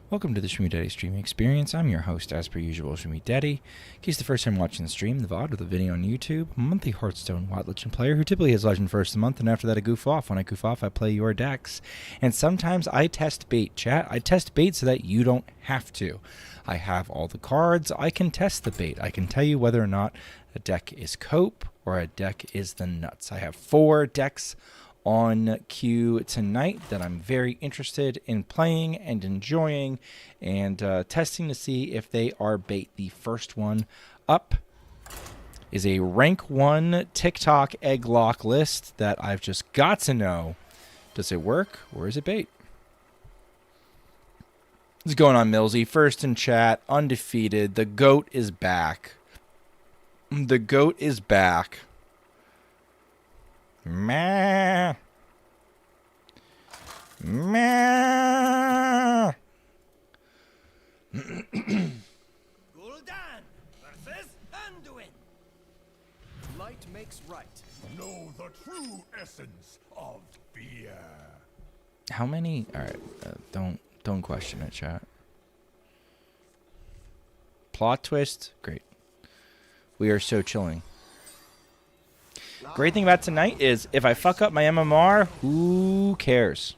Welcome to the Schmoopydady streaming experience. I'm your host, as per usual, Schmoopydady. In case the first time watching the stream, the VOD, or the video on YouTube, I'm a monthly Hearthstone Wild Legend player who typically has Legend first a month, and after that I goof off. When I goof off, I play your decks. And sometimes I test bait, chat. I test bait so that you don't have to. I have all the cards. I can test the bait. I can tell you whether or not a deck is cope or a deck is the nuts. I have 4 decks on queue tonight that I'm very interested in playing and enjoying and testing to see if they are bait. The first one up is a rank 1 TikTok egg lock list that I've just got to know, does it work or is it bait? What's going on, Millsy? First in chat, undefeated. The GOAT is back. The GOAT is back. Meh. Meh. Gul'dan versus Anduin. Light makes right. Know the true essence of fear. How many? All right, don't question it, chat. Plot twist, great. We are so chilling. Great thing about tonight is if I fuck up my MMR, who cares?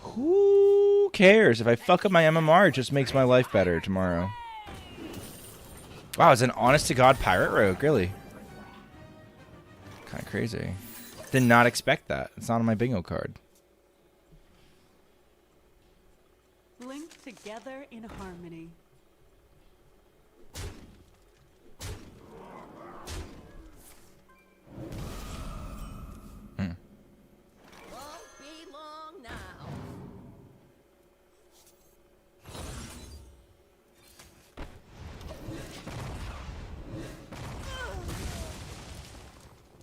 Who cares? If I fuck up my MMR, it just makes my life better tomorrow. Wow, it's an honest-to-God pirate rogue, really. Kind of crazy. Did not expect that. It's not on my bingo card. Linked together in harmony. Won't be long now.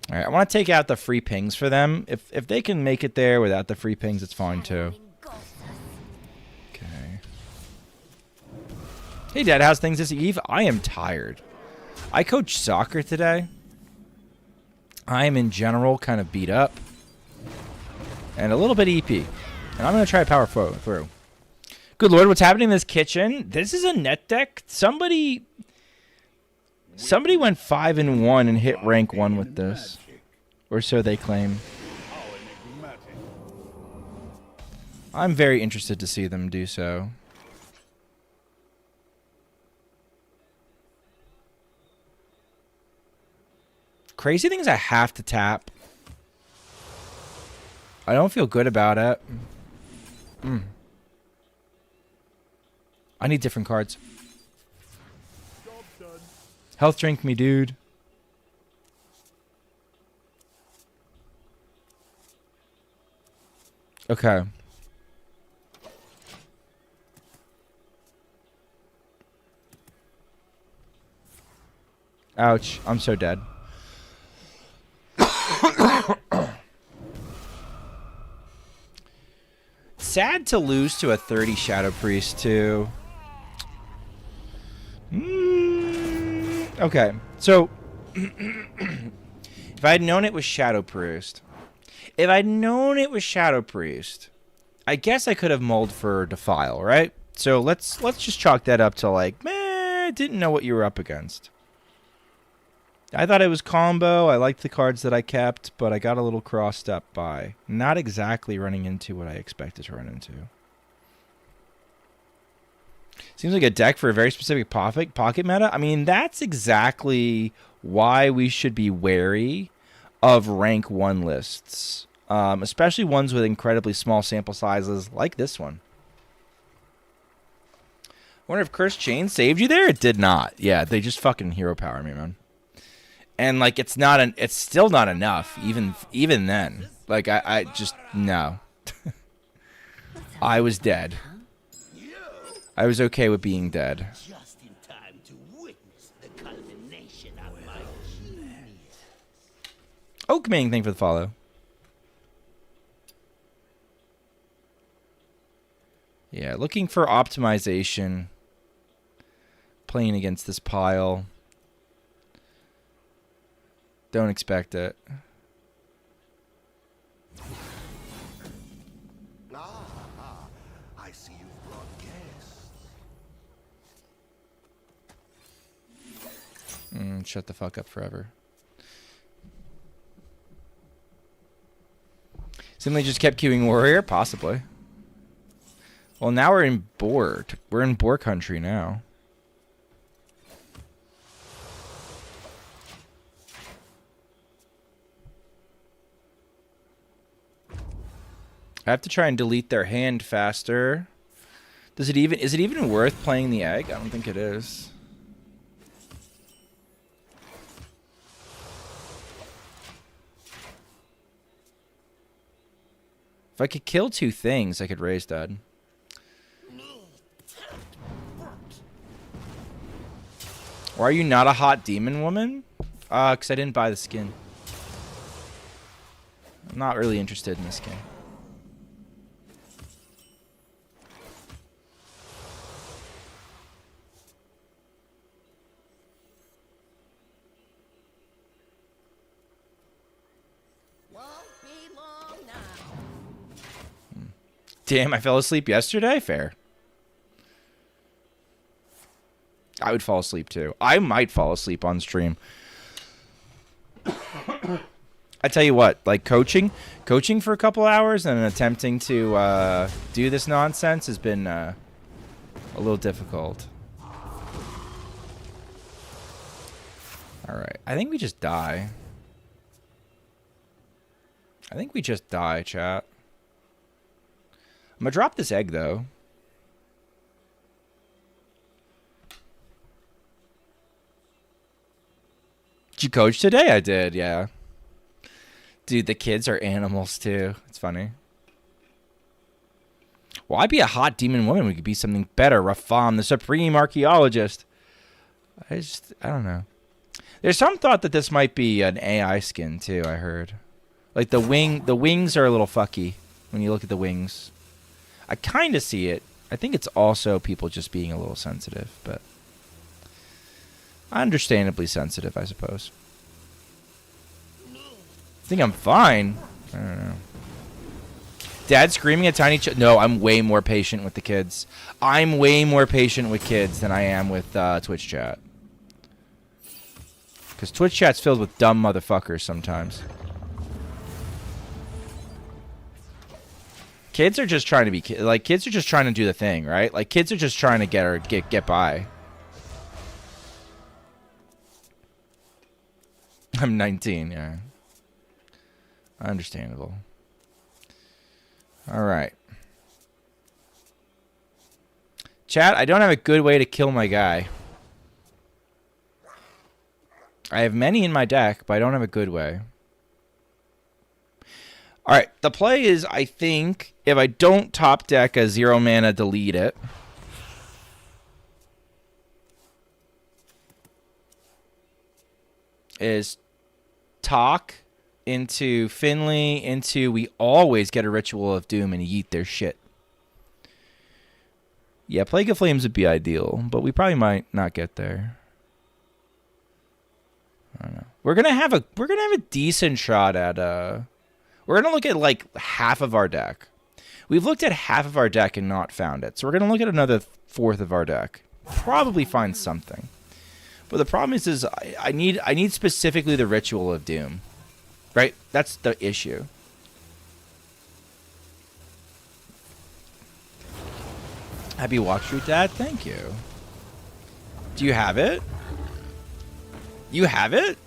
All right, I want to take out the free pings for them. If they can make it there without the free pings, it's fine too. Okay. Hey, Dad, how's things this eve? I am tired. I coached soccer today. I am in general kind of beat up. And a little bit EP. And I'm going to try to power through. Good Lord, what's happening in this kitchen? This is a net deck. Somebody went 5-1 and hit rank 1 with this. Or so they claim. I'm very interested to see them do so. Crazy thing is I have to tap. I don't feel good about it. I need different cards. Health drink me, dude. Okay. Ouch. I'm so dead. Sad to lose to a 30 Shadow Priest, too. Okay, so if I had known it was Shadow Priest, I guess I could have mulled for Defile, right? So let's just chalk that up to like, meh, didn't know what you were up against. I thought it was combo. I liked the cards that I kept, but I got a little crossed up by not exactly running into what I expected to run into. Seems like a deck for a very specific pocket meta. I mean, that's exactly why we should be wary of rank 1 lists, especially ones with incredibly small sample sizes like this one. Wonder if Cursed Chain saved you there? It did not. Yeah, they just fucking hero power me, man. And like it's still not enough even then. Like I just no. I was dead. I was okay with being dead. Just in time to witness the culmination of my genius. Oakming, thank you for the follow. Yeah, looking for optimization. Playing against this pile. Don't expect it. I see you've brought Shut the fuck up forever. Simply just kept queuing warrior? Possibly. Well, now we're in boar. We're in boar country now. I have to try and delete their hand faster. Is it even worth playing the egg? I don't think it is. If I could kill 2 things, I could raise that. Why are you not a hot demon woman? Because I didn't buy the skin. I'm not really interested in this game. Damn, I fell asleep yesterday? Fair. I would fall asleep too. I might fall asleep on stream. I tell you what, like coaching for a couple hours and attempting to do this nonsense has been a little difficult. Alright, I think we just die. I think we just die, chat. I'm gonna drop this egg, though. Did you coach today? I did, yeah. Dude, the kids are animals, too. It's funny. Well, I'd be a hot demon woman. We could be something better. Rafam, the supreme archaeologist. I don't know. There's some thought that this might be an AI skin, too, I heard. Like, the wings are a little fucky when you look at the wings. I kind of see it. I think it's also people just being a little sensitive, but understandably sensitive, I suppose. I think I'm fine. I don't know. Dad screaming at tiny No, I'm way more patient with the kids. I'm way more patient with kids than I am with Twitch chat. Because Twitch chat's filled with dumb motherfuckers sometimes. Kids are just trying to be like kids are just trying to do the thing, right? Like kids are just trying to get by. I'm 19, yeah. Understandable. All right. Chat, I don't have a good way to kill my guy. I have many in my deck, but I don't have a good way. All right, the play is, I think, if I don't top deck a 0 mana, delete it. Is talk into Finley, into we always get a Ritual of Doom and yeet their shit. Yeah, Plague of Flames would be ideal, but we probably might not get there. I don't know. We're gonna have a decent shot at we're gonna look at like half of our deck. We've looked at half of our deck and not found it, so we're gonna look at another fourth of our deck. Probably find something. But the problem is I need specifically the Ritual of Doom. Right? That's the issue. Happy walkthrough, Dad? Thank you. Do you have it? You have it?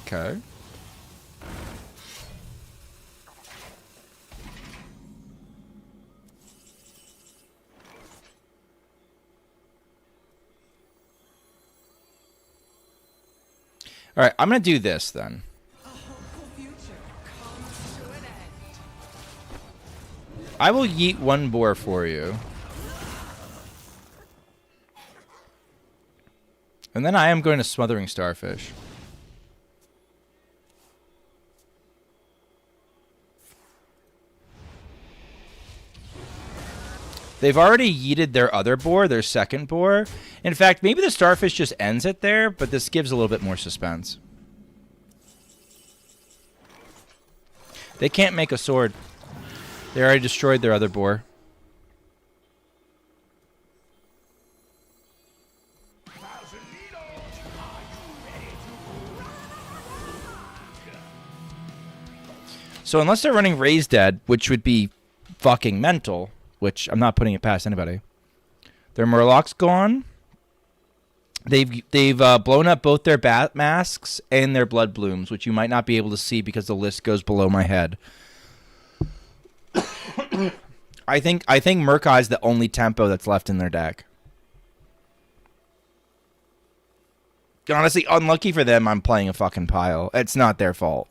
Okay. All right, I'm going to do this then. I will yeet one boar for you. And then I am going to Smothering Starfish. They've already yeeted their other boar, their second boar. In fact, maybe the Starfish just ends it there, but this gives a little bit more suspense. They can't make a sword. They already destroyed their other boar. So unless they're running Raised Dead, which would be fucking mental, which I'm not putting it past anybody. Their Murloc's gone. They've blown up both their bat masks and their blood blooms, which you might not be able to see because the list goes below my head. I think Murkai's the only tempo that's left in their deck. Honestly, unlucky for them, I'm playing a fucking pile. It's not their fault.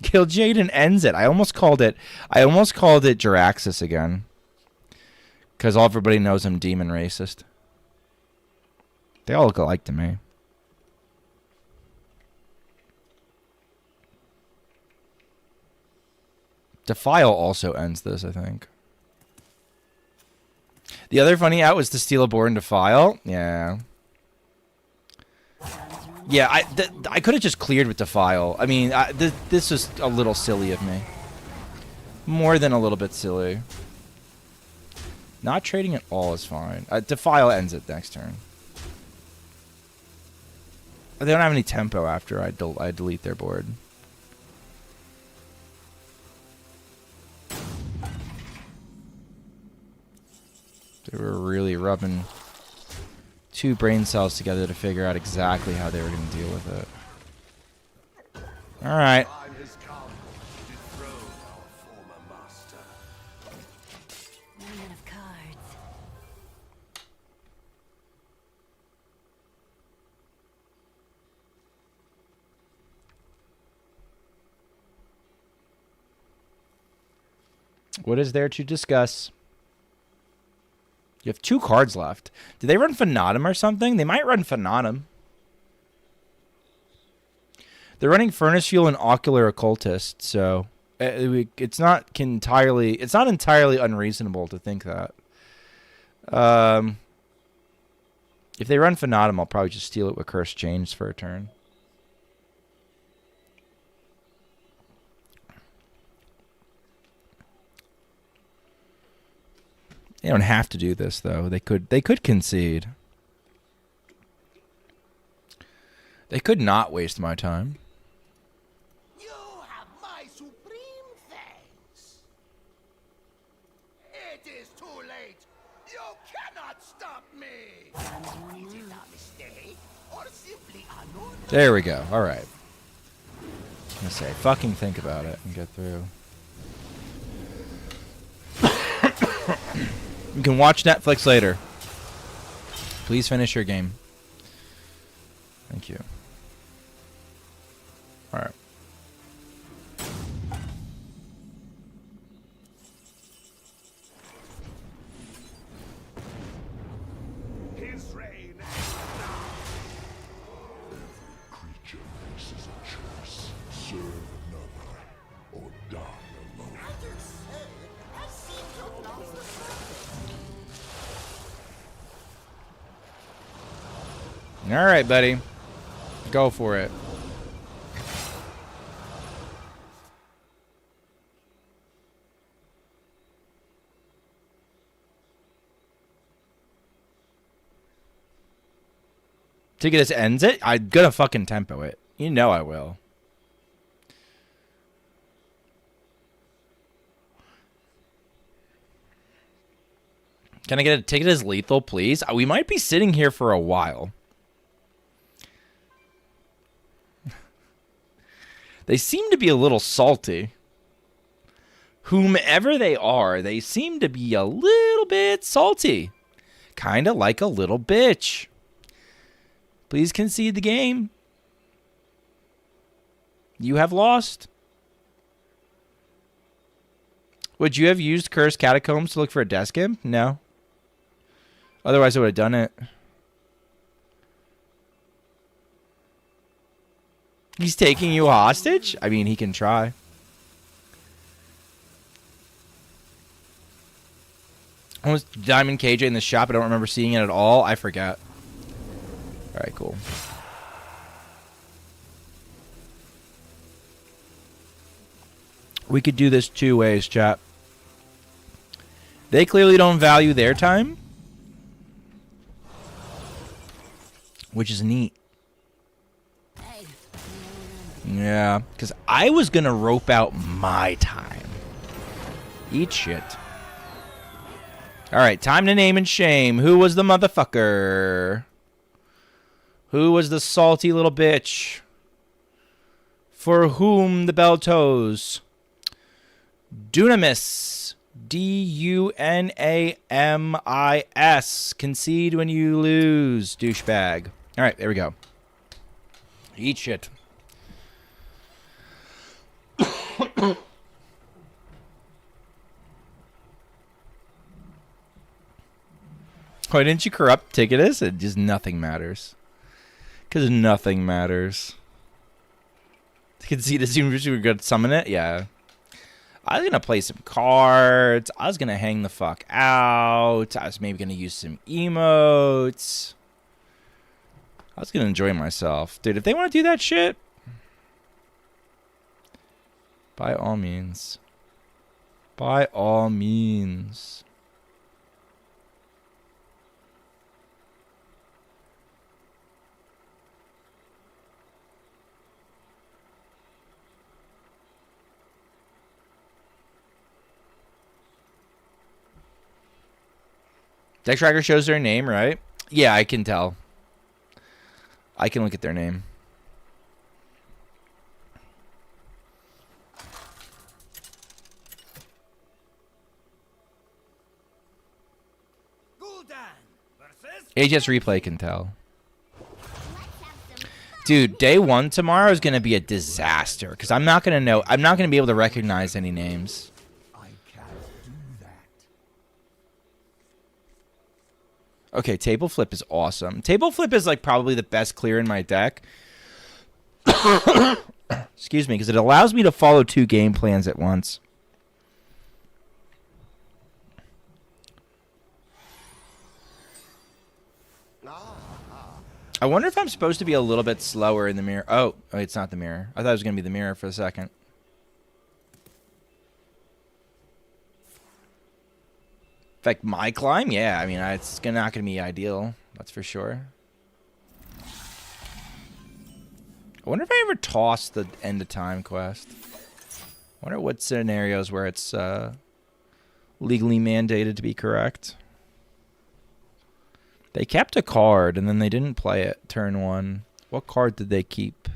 Kill Jaden ends it. I almost called it Jiraxis again. Because everybody knows I'm demon racist. They all look alike to me. Defile also ends this, I think. The other funny out was to steal a board and Defile. Yeah. Yeah, I could have just cleared with Defile. I mean, this was a little silly of me. More than a little bit silly. Not trading at all is fine. Defile ends it next turn. They don't have any tempo after I delete their board. They were really rubbing two brain cells together to figure out exactly how they were going to deal with it. All right. Time has come to dethrone our former master. Running out of cards. What is there to discuss? You have 2 cards left. Did they run Fanatum or something? They might run Fanatum. They're running Furnace Fuel and Ocular Occultist, so it's not entirely unreasonable to think that. If they run Fanatum, I'll probably just steal it with Cursed Chains for a turn. They don't have to do this though. They could concede. They could not waste my time. You have my supreme thanks. It is too late. You cannot stop me. Is it a mistake or simply an order? There we go. All right. I'm gonna say, fucking think about it and get through. You can watch Netflix later. Please finish your game. Thank you. All right. His reign. Creature faces a choice. Serve another or die alone. All right, buddy. Go for it. Ticketus ends it? I'm gonna fucking tempo it. You know I will. Can I get a Ticketus lethal, please? We might be sitting here for a while. They seem to be a little salty. Whomever they are, they seem to be a little bit salty. Kind of like a little bitch. Please concede the game. You have lost. Would you have used Cursed Catacombs to look for a desk imp? No. Otherwise, I would have done it. He's taking you hostage? I mean, he can try. Was Diamond KJ in the shop? I don't remember seeing it at all. I forget. All right, cool. We could do this two ways, chat. They clearly don't value their time, which is neat. Hey. Yeah, because I was going to rope out my time. Eat shit. All right, time to name and shame. Who was the motherfucker? Who was the salty little bitch? For whom the bell toes? Dunamis. D-U-N-A-M-I-S. Concede when you lose, douchebag. All right, there we go. Eat shit. Why didn't you corrupt Ticketus? It just nothing matters. Because nothing matters. Concede as soon as we could summon it? Yeah. I was going to play some cards. I was going to hang the fuck out. I was maybe going to use some emotes. I was going to enjoy myself. Dude, if they want to do that shit, by all means. By all means. Deck Tracker shows their name, right? Yeah, I can tell. I can look at their name. HS Replay can tell. Dude, day one tomorrow is going to be a disaster because I'm not going to know. I'm not going to be able to recognize any names. Okay, Table Flip is awesome. Table Flip is like probably the best clear in my deck. Excuse me, because it allows me to follow two game plans at once. I wonder if I'm supposed to be a little bit slower in the mirror. Oh, it's not the mirror. I thought it was going to be the mirror for a second. In fact, my climb, yeah. I mean, it's not going to be ideal. That's for sure. I wonder if I ever tossed the end of time quest. I wonder what scenarios where it's legally mandated to be correct. They kept a card, and then they didn't play it turn one. What card did they keep?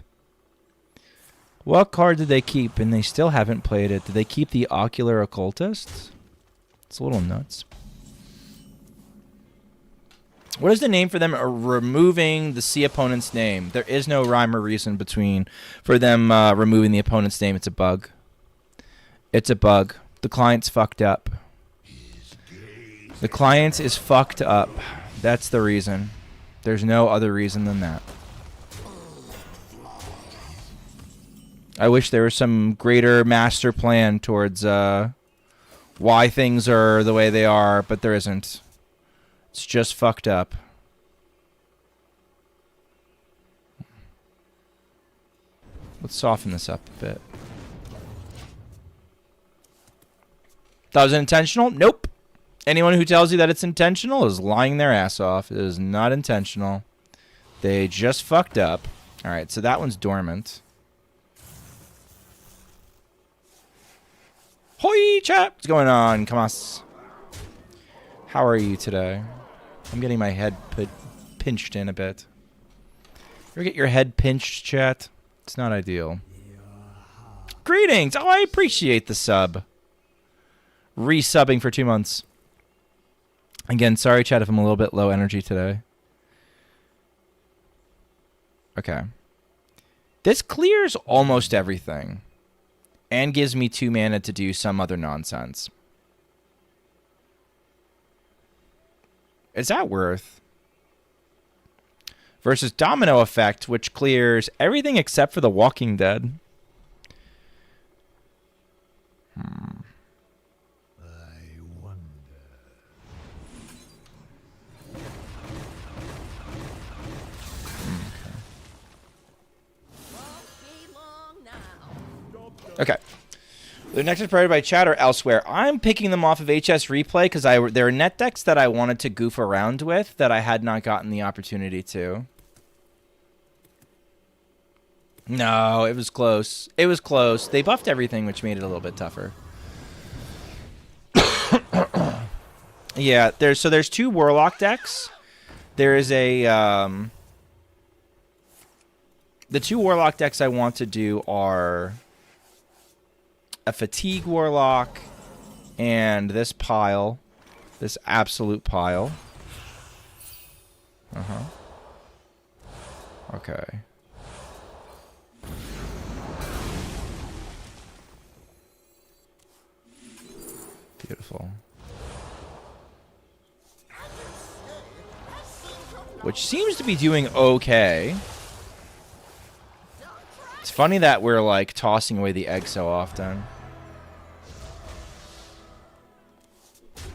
What card did they keep, and they still haven't played it? Did they keep the Ocular Occultist? It's a little nuts. What is the name for them removing the C opponent's name? There is no rhyme or reason for them removing the opponent's name. It's a bug. It's a bug. The client's fucked up. The client is fucked up. That's the reason. There's no other reason than that. I wish there was some greater master plan towards why things are the way they are, but there isn't. It's just fucked up. Let's soften this up a bit. That was intentional? Nope. Anyone who tells you that it's intentional is lying their ass off. It is not intentional. They just fucked up. All right, so that one's dormant. Hoi, chat. What's going on? Come on. How are you today? I'm getting my head pinched in a bit. You ever get your head pinched, chat? It's not ideal. Greetings. Oh, I appreciate the sub. Resubbing for 2 months. Again, sorry, chat, if I'm a little bit low energy today. Okay. This clears almost everything. And gives me 2 mana to do some other nonsense. Is that worth? Versus Domino Effect, which clears everything except for the Walking Dead. I wonder. Okay. The next is provided by chat or elsewhere. I'm picking them off of HS Replay because there are net decks that I wanted to goof around with that I had not gotten the opportunity to. No, it was close. It was close. They buffed everything, which made it a little bit tougher. Yeah, there's 2 Warlock decks. There is a the 2 Warlock decks I want to do are a Fatigue Warlock and this pile, this absolute pile. Okay. Beautiful. Which seems to be doing okay. It's funny that we're like tossing away the egg so often.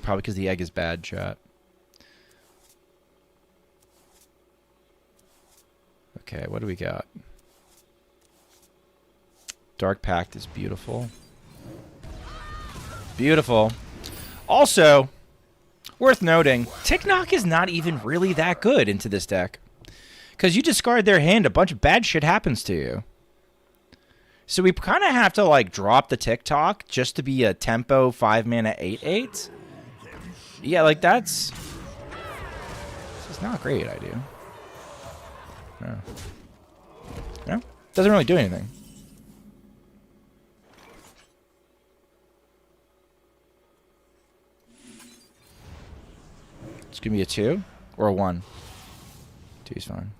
Probably because the egg is bad, chat. Okay, what do we got? Dark Pact is beautiful. Beautiful. Also, worth noting, Tick-Knock is not even really that good into this deck. Because you discard their hand, a bunch of bad shit happens to you. So we kind of have to, like, drop the Tick-Tock just to be a tempo 5-mana 8/8. Yeah, like, that's not a great idea. No. No? Doesn't really do anything. It's going to be a 2 or a 1. 2 is fine.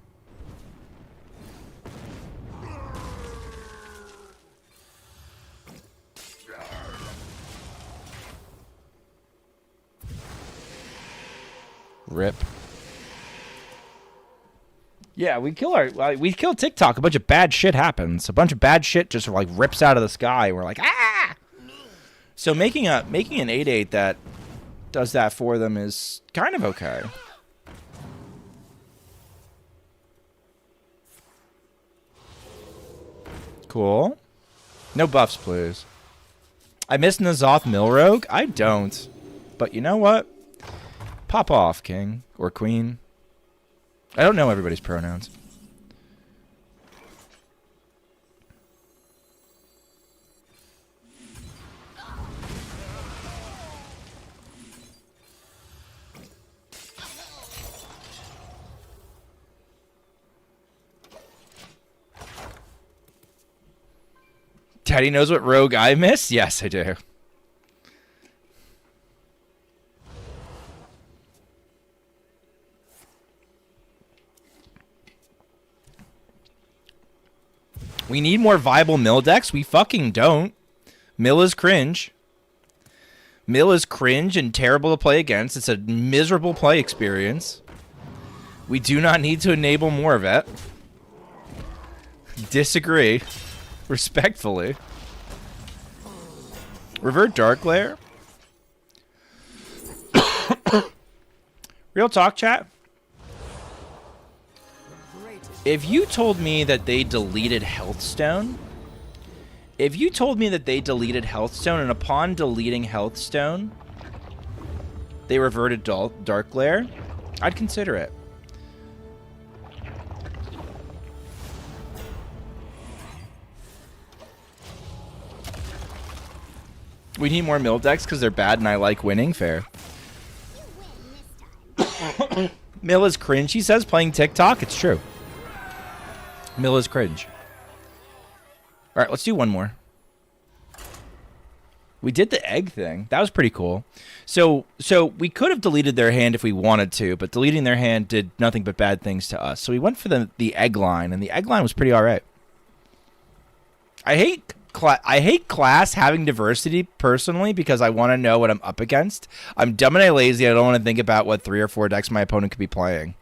Rip. Yeah, we kill TikTok. A bunch of bad shit happens. A bunch of bad shit just like rips out of the sky. We're like, ah! So making an 8/8 that does that for them is kind of okay. Cool. No buffs, please. I miss N'Zoth Milrogue? I don't. But you know what? Pop off, king. Or queen. I don't know everybody's pronouns. Daddy knows what rogue I miss? Yes, I do. We need more viable mill decks. We fucking don't. Mill is cringe. Mill is cringe and terrible to play against. It's a miserable play experience. We do not need to enable more of it. Disagree. Respectfully. Revert Dark Lair. Real talk, chat. If you told me that they deleted Healthstone, and upon deleting Healthstone, they reverted Dark Lair, I'd consider it. We need more mill decks because they're bad and I like winning. Fair. Mill is cringe, he says, playing TikTok. It's true. Mill is cringe. All right, let's do one more. We did the egg thing. That was pretty cool. So we could have deleted their hand if we wanted to, but deleting their hand did nothing but bad things to us. So we went for the egg line, and the egg line was pretty all right. I hate class having diversity personally because I want to know what I'm up against. I'm dumb and lazy. I don't want to think about what 3 or 4 decks my opponent could be playing.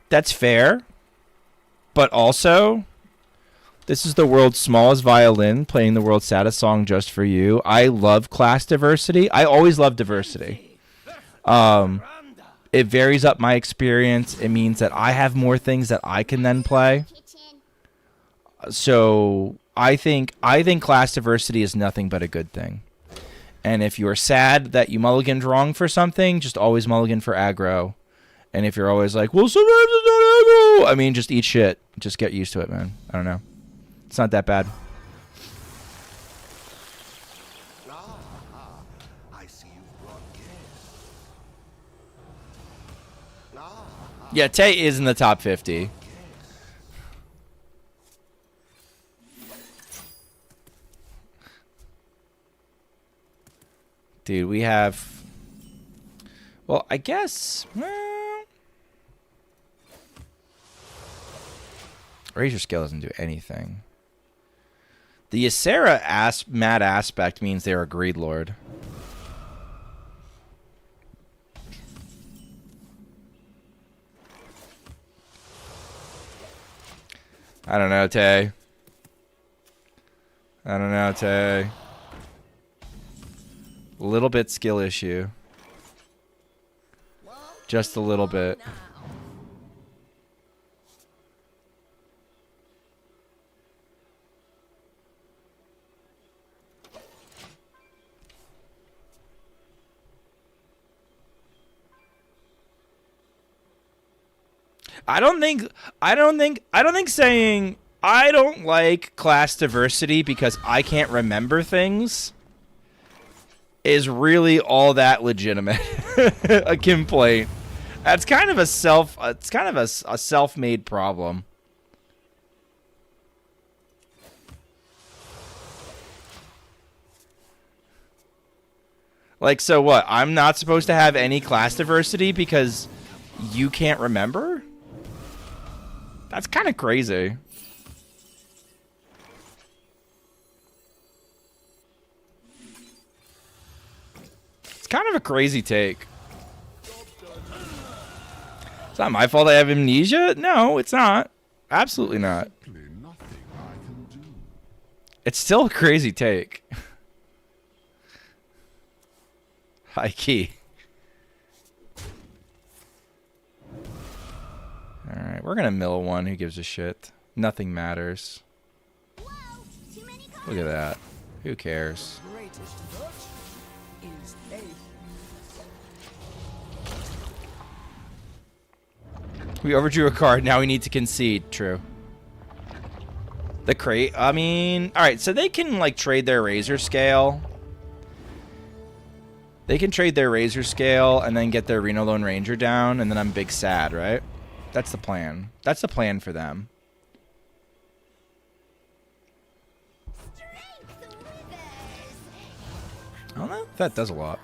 That's fair, but also, this is the world's smallest violin playing the world's saddest song just for you. I love class diversity. I always love diversity. It varies up my experience. It means that I have more things that I can then play. So I think class diversity is nothing but a good thing. And if you're sad that you mulliganed wrong for something, just always mulligan for aggro. And if you're always like, well, sometimes it's not aggro, I mean, just eat shit. Just get used to it, man. I don't know. It's not that bad. I see you brought guests. Yeah, Tay is in the top 50. Dude, we have... Well, I guess... Well, Razor Scale doesn't do anything. The Ysera mad aspect means they're a Greed Lord. I don't know, Tay. I don't know, Tay. A little bit skill issue. Just a little bit. I don't think saying I don't like class diversity because I can't remember things is really all that legitimate a complaint. That's kind of a self-made problem. Like, so what? I'm not supposed to have any class diversity because you can't remember? That's kind of crazy. It's kind of a crazy take. It's not my fault I have amnesia? No, it's not. Absolutely not. It's still a crazy take. High key. Alright, we're gonna mill one. Who gives a shit? Nothing matters. Look at that. Who cares? We overdrew a card. Now we need to concede. True. The crate. I mean, alright, so they can, like, trade their Razor Scale. They can trade their Razor Scale and then get their Reno Lone Ranger down, and then I'm big sad, right? That's the plan. That's the plan for them. I don't know if that does a lot.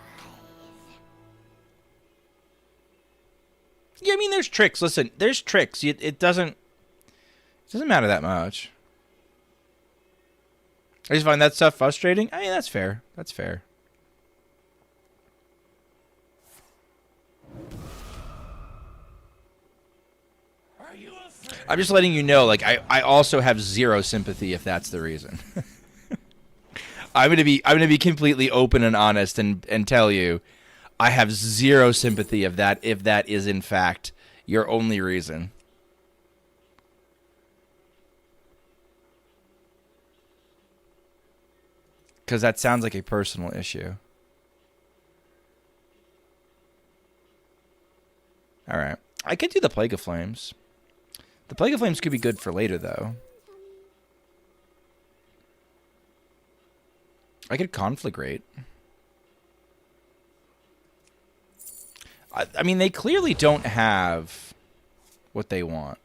Yeah, I mean, there's tricks. Listen, there's tricks. It doesn't matter that much. I just find that stuff frustrating. I mean, that's fair. That's fair. I'm just letting you know, like, I also have zero sympathy if that's the reason. I'm gonna be completely open and honest and tell you I have zero sympathy if that is in fact your only reason. Because that sounds like a personal issue. Alright. I could do the Plague of Flames. The Plague of Flames could be good for later, though. I could Conflagrate. I mean, they clearly don't have what they want.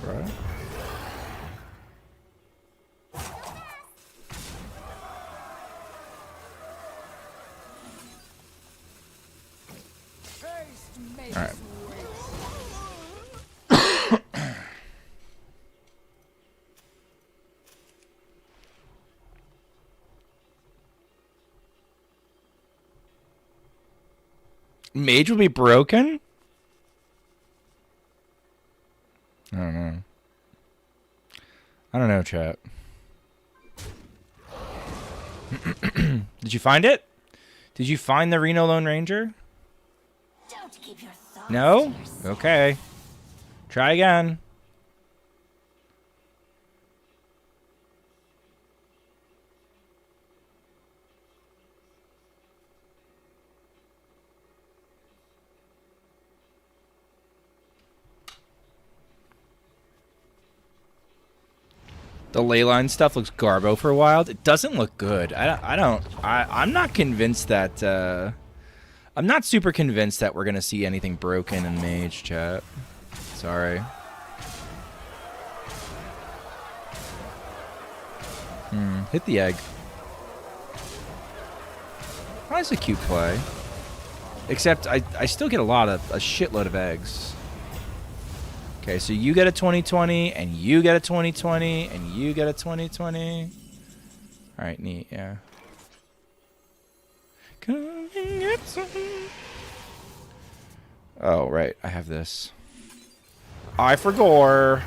Right? All right. Mage will be broken? I don't know. I don't know, chat. Did you find it? Did you find the Reno Lone Ranger? Don't keep your thoughts No? to yourself. Okay. Try again. The leyline stuff looks garbo for Wild. It doesn't look good. I'm not convinced that, I'm not super convinced that we're going to see anything broken in Mage, chat. Sorry. Hit the egg. Oh, that's a cute play. Except I still get a shitload of eggs. Okay, so you get a 20/20, and you get a 20/20, and you get a 20/20. All right, neat, yeah. Come and get some. Oh, right, I have this. I forgot.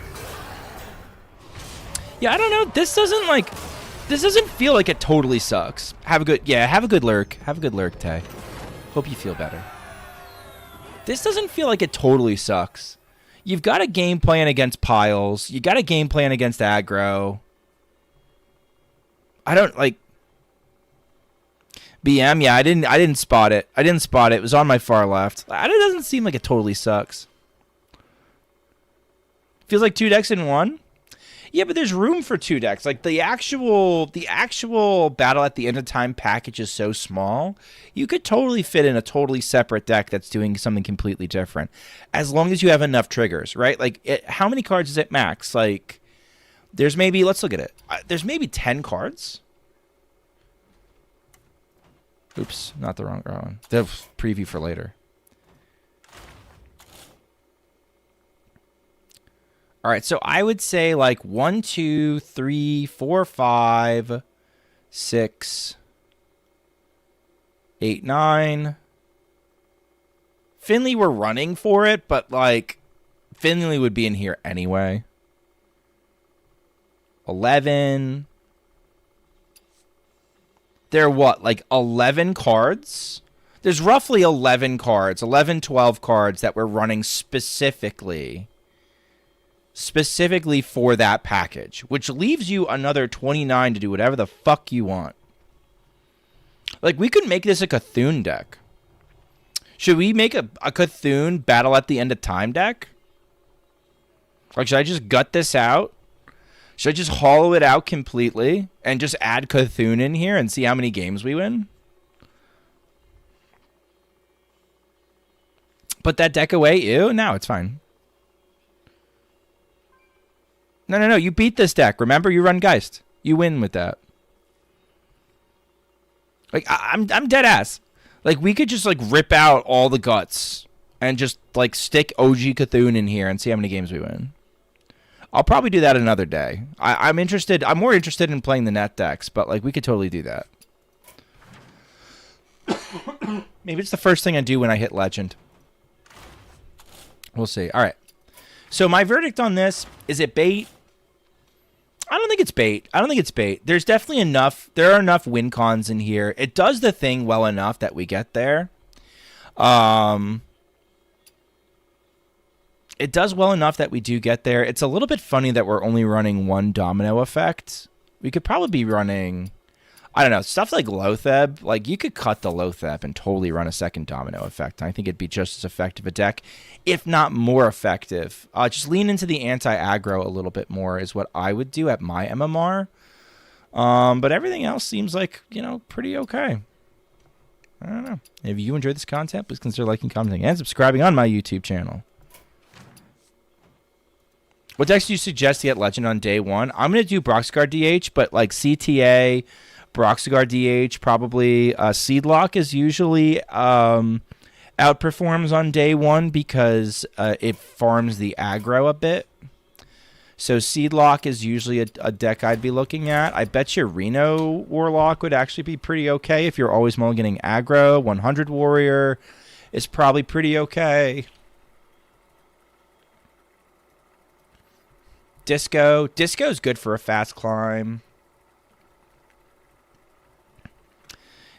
Yeah, I don't know. This doesn't feel like it totally sucks. Have a good lurk. Have a good lurk, Tay. Hope you feel better. This doesn't feel like it totally sucks. You've got a game plan against piles. You got a game plan against aggro. I don't like BM. Yeah, I didn't spot it. It was on my far left. It doesn't seem like it totally sucks. Feels like 2 decks in one. Yeah, but there's room for 2 decks. Like the actual battle at the end of time package is so small. You could totally fit in a totally separate deck that's doing something completely different, as long as you have enough triggers, right? Like, how many cards is it max? Like, there's maybe, let's look at it. There's maybe 10 cards. Oops, not the wrong one. The preview for later. All right, so I would say like 1, 2, 3, 4, 5, 6, 8, 9. Finley, we're running for it, but like Finley would be in here anyway. 11. There are what, like 11 cards? There's roughly 11 cards, 11, 12 cards that we're running specifically for that package, which leaves you another 29 to do whatever the fuck you want. Like, we could make this a Cthulhu deck. Should we make a Cthulhu battle at the end of time deck? Like, should I just gut this out? Should I just hollow it out completely and just add Cthulhu in here and see how many games we win? Put that deck away? Ew, no, it's fine. No. You beat this deck. Remember, you run Geist. You win with that. Like, I'm dead ass. Like, we could just, like, rip out all the guts and just, like, stick OG Cthulhu in here and see how many games we win. I'll probably do that another day. I'm interested. I'm more interested in playing the NETDECKS, but, like, we could totally do that. Maybe it's the first thing I do when I hit Legend. We'll see. All right. So my verdict on this, is it bait? I don't think it's bait. There's definitely enough. There are enough win cons in here. It does the thing well enough that we get there. It does well enough that we do get there. It's a little bit funny that we're only running 1 domino effect. We could probably be running, I don't know, stuff like Lotheb. Like, you could cut the Lotheb and totally run a second domino effect. I think it'd be just as effective a deck, if not more effective. Just lean into the anti-aggro a little bit more is what I would do at my MMR. But everything else seems like, you know, pretty okay. I don't know. If you enjoyed this content, please consider liking, commenting, and subscribing on my YouTube channel. What decks do you suggest to get Legend on day 1? I'm going to do Broxguard DH, but like CTA, Broxguard DH, probably. Seedlock is usually outperforms on day 1 because it farms the aggro a bit. So Seedlock is usually a deck I'd be looking at. I bet you Reno Warlock would actually be pretty okay if you're always mulliganing aggro. 100 Warrior is probably pretty okay. Disco is good for a fast climb.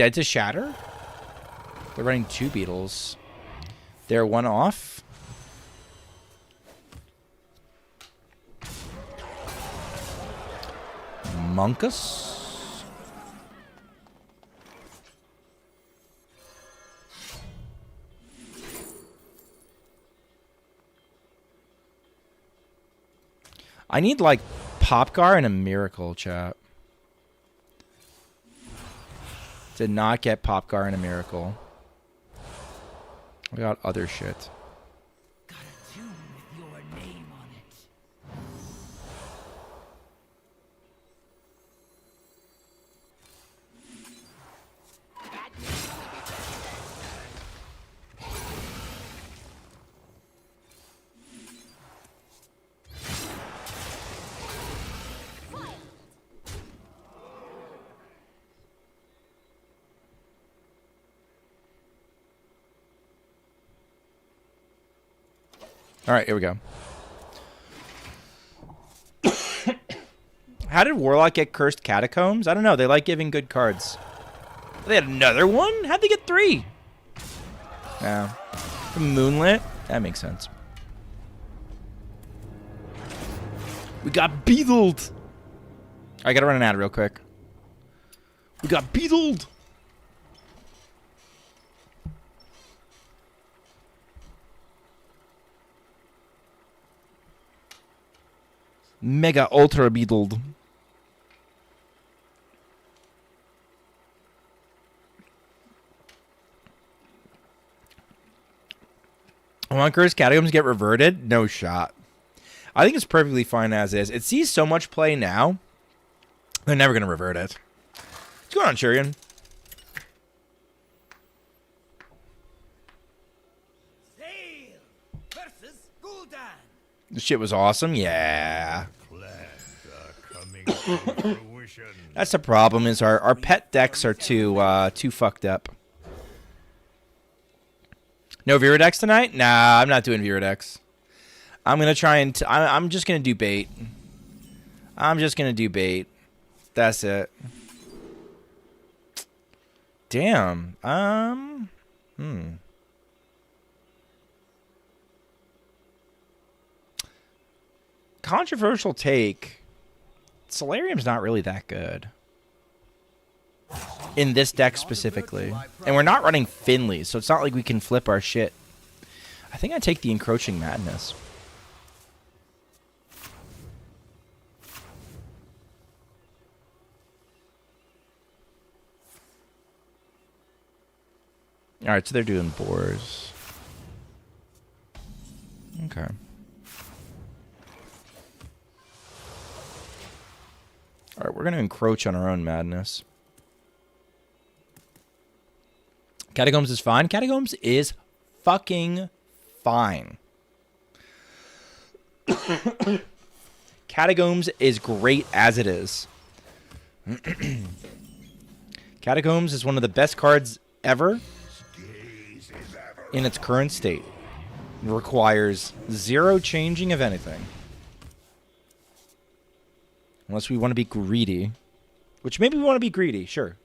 dead to shatter? They're running 2 beetles. They're 1 off. Monkus. I need, like, Popgar and a Miracle, chat. Did not get Popgar and a Miracle. We got other shit. Got a tune with your name on it. All right, here we go. How did Warlock get Cursed Catacombs? I don't know. They like giving good cards. They had another one? How'd they get 3? Yeah. Moonlit? That makes sense. We got beetled. I gotta run an ad real quick. We got beetled. Mega ultra beetled. I want Cursed Catacombs to get reverted? No shot. I think it's perfectly fine as is. It sees so much play now. They're never going to revert it. What's going on, Shurian? Zale versus Gul'dan. This shit was awesome. Yeah. Coming to fruition. That's the problem is our pet decks are too fucked up. No Viridex tonight? Nah, I'm not doing Viridex. I'm going to try and... I'm just going to do bait. I'm just going to do bait. That's it. Damn. Controversial take. Solarium's not really that good. In this deck specifically. And we're not running Finley, so it's not like we can flip our shit. I think I take the Encroaching Madness. Alright, so they're doing boars. Okay. Alright, we're going to encroach on our own madness. Catacombs is fine. Catacombs is fucking fine. Catacombs is great as it is. Catacombs is one of the best cards ever in its current state. It requires 0 changing of anything. Unless we want to be greedy. Which maybe we want to be greedy, sure.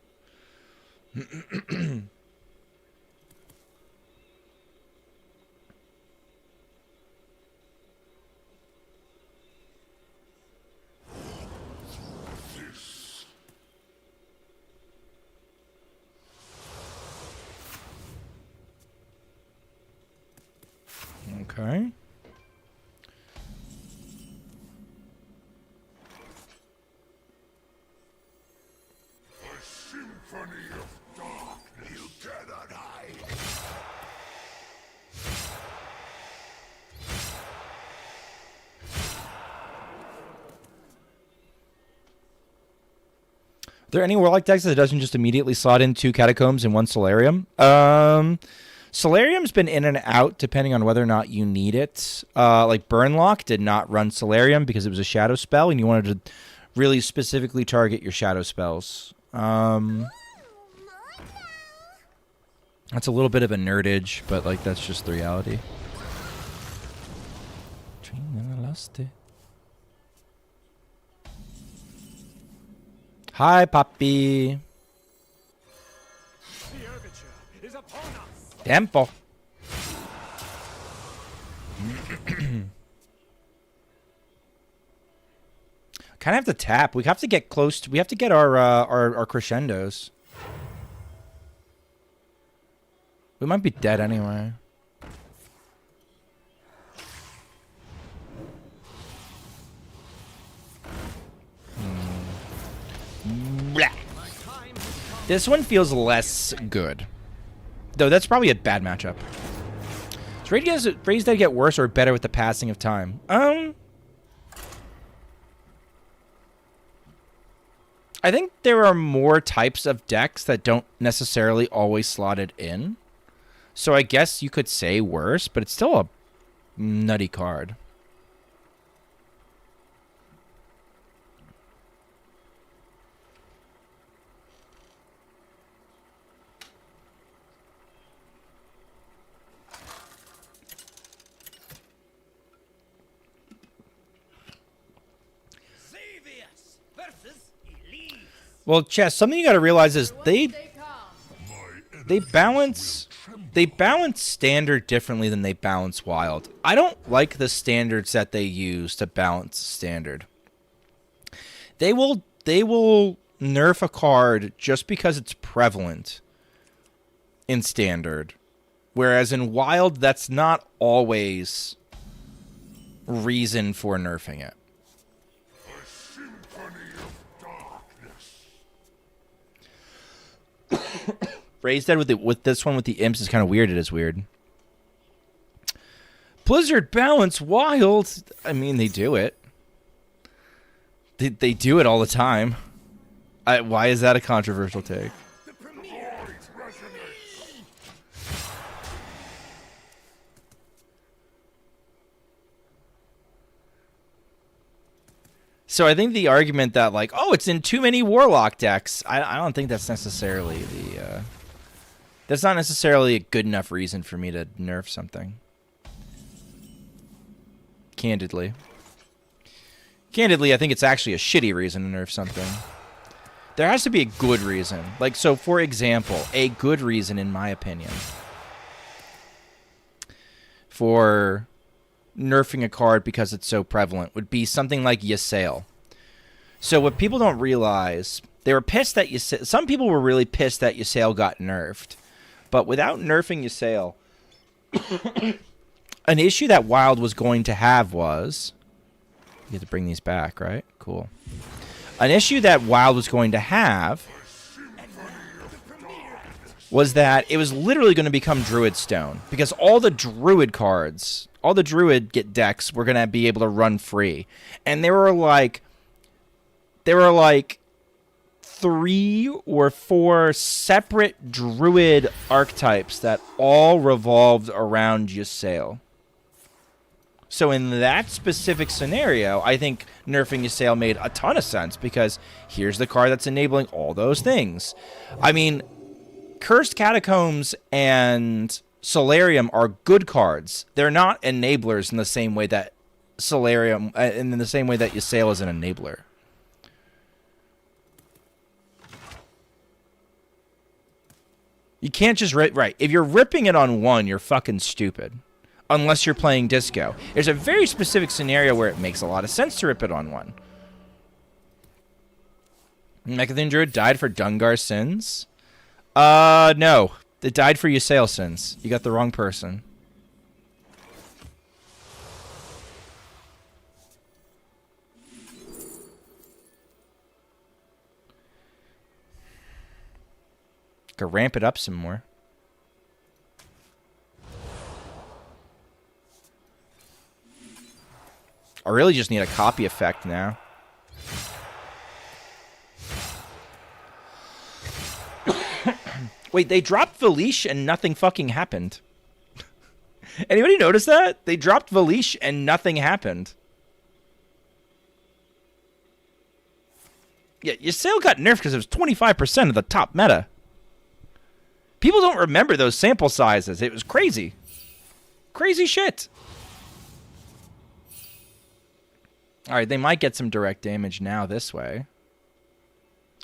Okay. Symphony of darkness. You cannot hide. Are there any Warlock decks that doesn't just immediately slot in 2 Catacombs and 1 Solarium? Solarium's been in and out depending on whether or not you need it. Like Burnlock did not run Solarium because it was a shadow spell and you wanted to really specifically target your shadow spells. That's a little bit of a nerdage, but like that's just the reality. Hi, Poppy. Ergature is upon us. Tempo. Kind of have to tap. We have to get close to. We have to get our crescendos. We might be dead anyway. Blah. This one feels less good. Though that's probably a bad matchup. Does Raised Dead get worse or better with the passing of time? I think there are more types of decks that don't necessarily always slot it in. So I guess you could say worse, but it's still a nutty card. Well, Chess, something you got to realize is they balance standard differently than they balance wild. I don't like the standards that they use to balance standard. They will nerf a card just because it's prevalent in standard, whereas in wild that's not always reason for nerfing it. Raised Dead with this one with the imps is kind of weird. It is weird. Blizzard balance wild. I mean, they do it. They do it all the time. Why is that a controversial take? So I think the argument that, like, oh, it's in too many Warlock decks, I don't think that's necessarily the... that's not necessarily a good enough reason for me to nerf something. Candidly. Candidly, I think it's actually a shitty reason to nerf something. There has to be a good reason. Like, so, for example, a good reason, in my opinion, for nerfing a card because it's so prevalent would be something like Ysayle. So what people don't realize, they were pissed that Ysayle, some people were really pissed that Ysayle got nerfed, but without nerfing Ysayle, an issue that Wild was going to have was, you have to bring these back, right? Cool. An issue that Wild was going to have was that it was literally going to become Druid Stone, because all the Druid cards, all the Druid decks were going to be able to run free. And there were like 3 or 4 separate Druid archetypes that all revolved around Ysayle. So in that specific scenario, I think nerfing Ysayle made a ton of sense, because here's the card that's enabling all those things. I mean, Cursed Catacombs and Solarium are good cards. They're not enablers in the same way that Solarium, and in the same way that Ysayle is an enabler. You can't just right. If you're ripping it on one, you're fucking stupid. Unless you're playing Disco. There's a very specific scenario where it makes a lot of sense to rip it on one. Mechathon Druid died for Dungar sins? No. It died for Ysayle sins. You got the wrong person. Could ramp it up some more. I really just need a copy effect now. Wait, they dropped Valish and nothing fucking happened. Anybody notice that? They dropped Valish and nothing happened. Yeah, Ysayle got nerfed because it was 25% of the top meta. People don't remember those sample sizes. It was crazy. Crazy shit. Alright, they might get some direct damage now this way.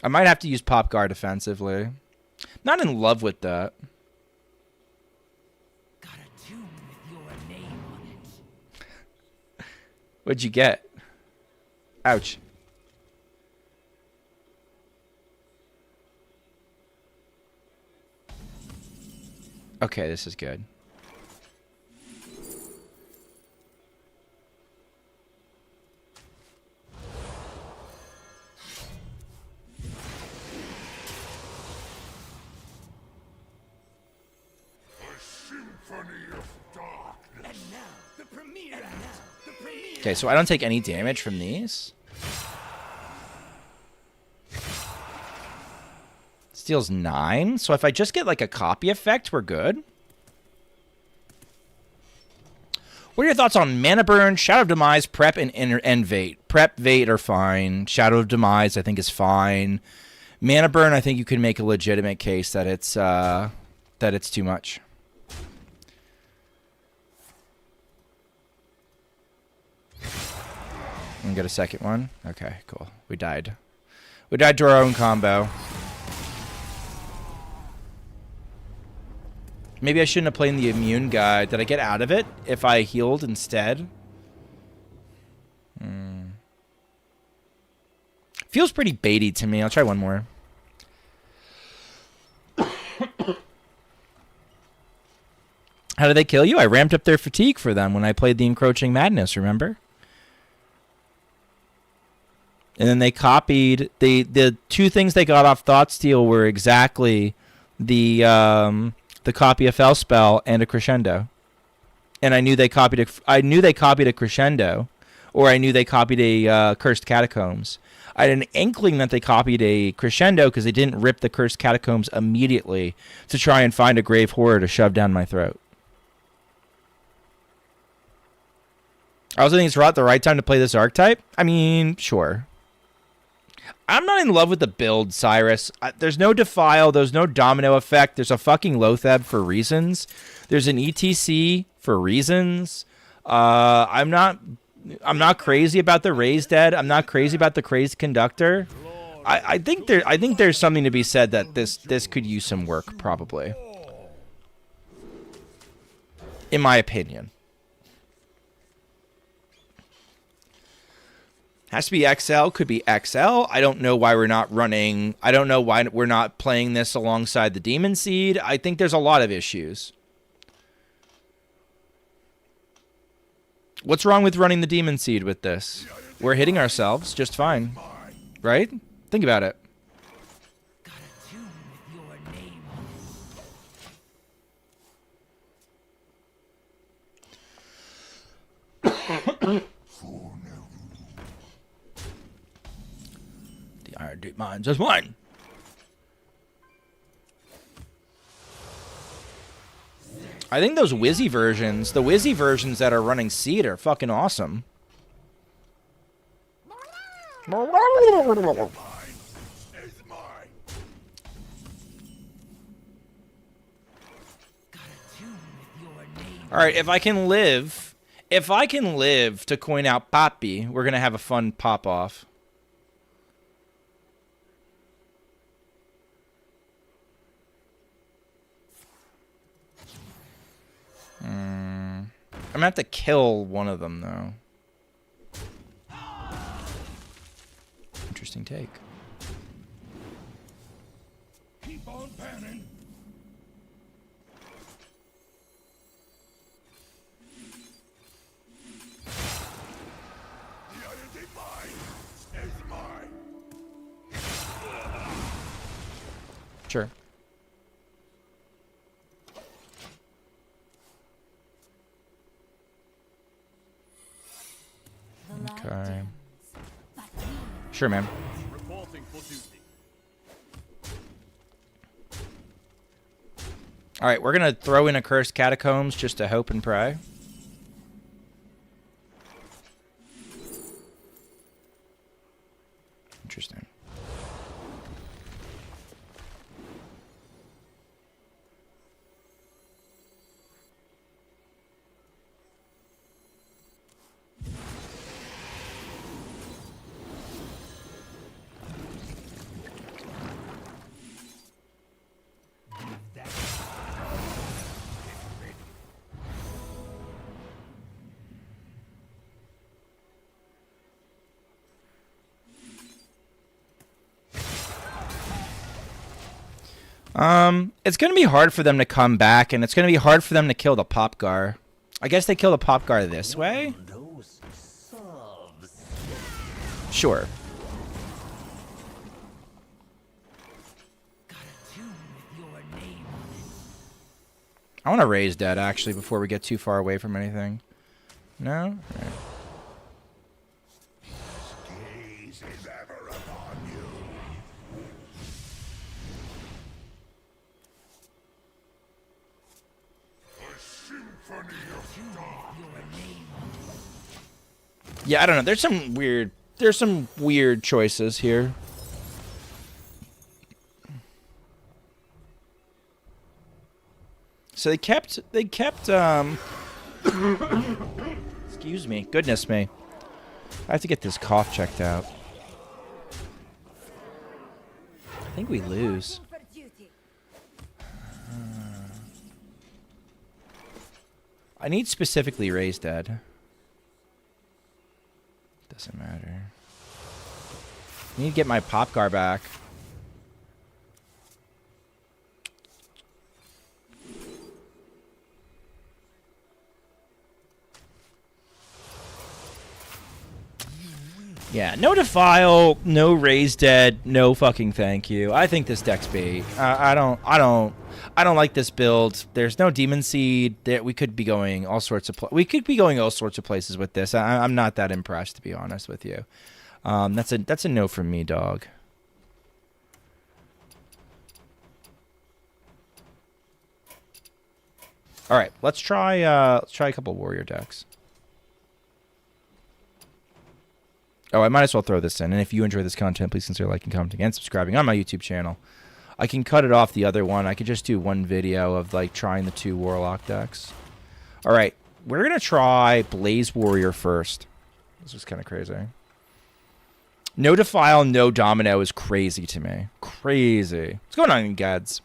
I might have to use Pop Guard defensively. Not in love with that. Got a tune with your name on it. What'd you get? Ouch. Okay, this is good. Okay, so I don't take any damage from these. Steals 9. So if I just get like a copy effect, we're good. What are your thoughts on Mana Burn, Shadow of Demise, Prep, and Vate? Prep, Vate are fine. Shadow of Demise, I think, is fine. Mana Burn, I think you can make a legitimate case that it's too much. And get a second one. Okay, cool. We died. We died to our own combo. Maybe I shouldn't have played the immune guy. Did I get out of it if I healed instead? Feels pretty baity to me. I'll try one more. How did they kill you? I ramped up their fatigue for them when I played the Encroaching Madness, remember? And then they copied the two things they got off Thoughtsteal were exactly the copy a Fell spell and a crescendo. And I knew they copied a crescendo, or I knew they copied a cursed catacombs. I had an inkling that they copied a crescendo because they didn't rip the cursed catacombs immediately to try and find a grave horror to shove down my throat. I also think it's the right time to play this archetype. I mean, sure. I'm not in love with the build, Cyrus. There's no Defile. There's no Domino effect. There's a fucking Loatheb for reasons. There's an ETC for reasons. I'm not crazy about the Raised Dead. I'm not crazy about the Crazed Conductor. I think there's something to be said that this could use some work, probably. In my opinion. Has to be XL, could be XL. I don't know why we're not running. I don't know why we're not playing this alongside the Demon Seed. I think there's a lot of issues. What's wrong with running the Demon Seed with this? We're hitting ourselves just fine. Right? Think about it. Got a tune with your name on it. The Iron Deep Mines is mine. I think those Wizzy versions, the Wizzy versions that are running Seed are fucking awesome. Alright, if I can live to coin out Poppy, we're gonna have a fun pop-off. I'm gonna have to kill one of them, though. Interesting take. Keep on panning. The Iron Divine is mine. Sure. Okay. Sure, man. Reporting for duty. Alright, we're gonna throw in a Cursed Catacombs just to hope and pray. Interesting. It's going to be hard for them to come back, and it's going to be hard for them to kill the Popgar. I guess they kill the Popgar this way? Sure. I want to raise dead, actually, before we get too far away from anything. No? All right. Gaze is ever upon you. A symphony of darkness. Yeah, I don't know. There's some weird choices here. So they kept excuse me. Goodness me. I have to get this cough checked out. I think we lose. I need specifically raised dead. Doesn't matter. I need to get my Popgar back. Yeah, no Defile, no Raise Dead, no fucking thank you. I think this deck's bait. I don't like this build. There's no Demon Seed. We could be going all sorts of places with this. I'm not that impressed, to be honest with you. That's a no from me, dog. All right, let's try a couple warrior decks. Oh, I might as well throw this in. And if you enjoy this content, please consider liking, commenting, and subscribing on my YouTube channel. I can cut it off the other one. I could just do one video of like trying the 2 Warlock decks. All right, we're gonna try Blaze Warrior first. This is kind of crazy. No Defile, no Domino is crazy to me. Crazy. What's going on, Gads?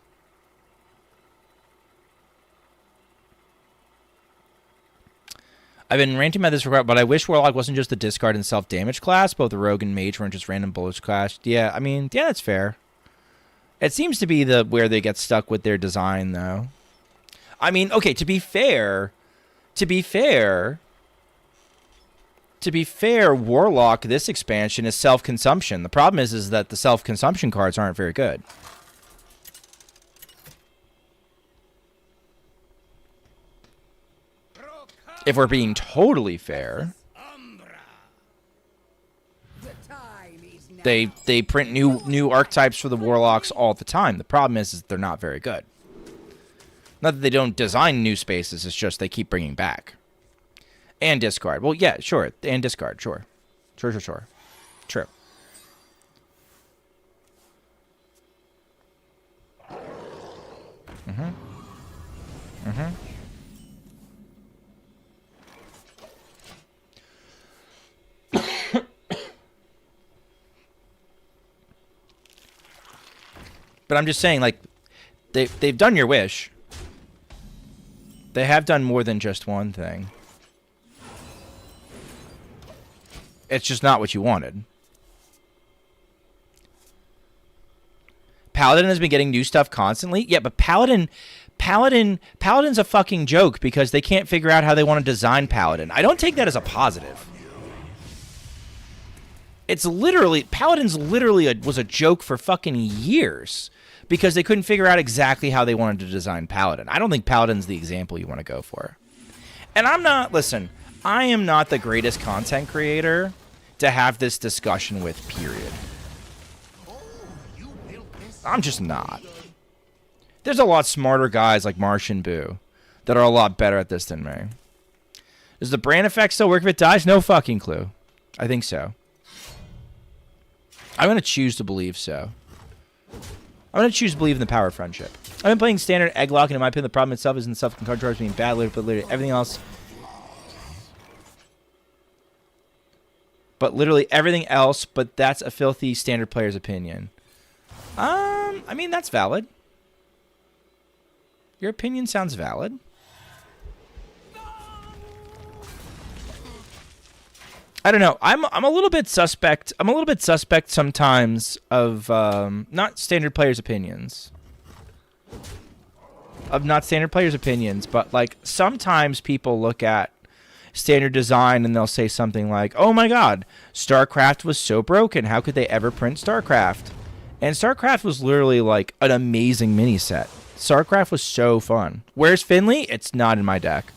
I've been ranting about this for a while, but I wish Warlock wasn't just the discard and self-damage class. Both the Rogue and Mage weren't just random bullets class. Yeah, I mean, yeah, that's fair. It seems to be where they get stuck with their design, though. I mean, okay, to be fair, Warlock, this expansion is self-consumption. The problem is that the self-consumption cards aren't very good. If we're being totally fair, they print new archetypes for the Warlocks all the time. The problem is they're not very good. Not that they don't design new spaces, it's just they keep bringing back. And discard. Well, yeah, sure. And discard, sure. Sure. True. But I'm just saying, like, they've done your wish. They have done more than just one thing. It's just not what you wanted. Paladin has been getting new stuff constantly. Yeah, but Paladin's a fucking joke because they can't figure out how they want to design Paladin. I don't take that as a positive. Paladin's literally was a joke for fucking years because they couldn't figure out exactly how they wanted to design Paladin. I don't think Paladin's the example you want to go for. And I am not the greatest content creator to have this discussion with, period. I'm just not. There's a lot smarter guys like Martian Boo that are a lot better at this than me. Does the brand effect still work if it dies? No fucking clue. I think so. I'm going to choose to believe so. I'm going to choose to believe in the power of friendship. I've been playing standard Egglock, and in my opinion, the problem itself isn't the self-control charge being bad, but literally everything else. But literally everything else, but that's a filthy standard player's opinion. I mean, that's valid. Your opinion sounds valid. I don't know. I'm a little bit suspect. I'm a little bit suspect sometimes of not standard players' opinions. of not standard players' opinions, but like sometimes people look at standard design and they'll say something like, "Oh my God, StarCraft was so broken. How could they ever print StarCraft?" And StarCraft was literally like an amazing mini set. StarCraft was so fun. Where's Finley? It's not in my deck.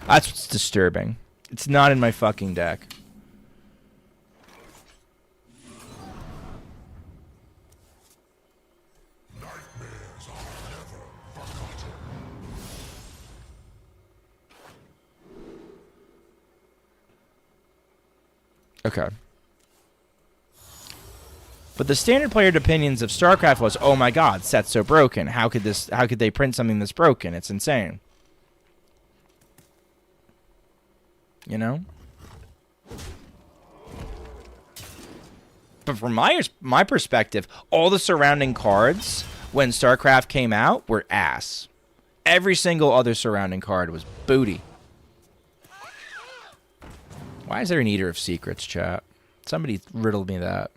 That's what's disturbing. It's not in my fucking deck. Okay. But the standard player opinions of StarCraft was, "Oh my God, set's so broken. How could they print something that's broken? It's insane." You know? But from my perspective, all the surrounding cards when StarCraft came out were ass. Every single other surrounding card was booty. Why is there an Eater of Secrets, chat? Somebody riddled me that.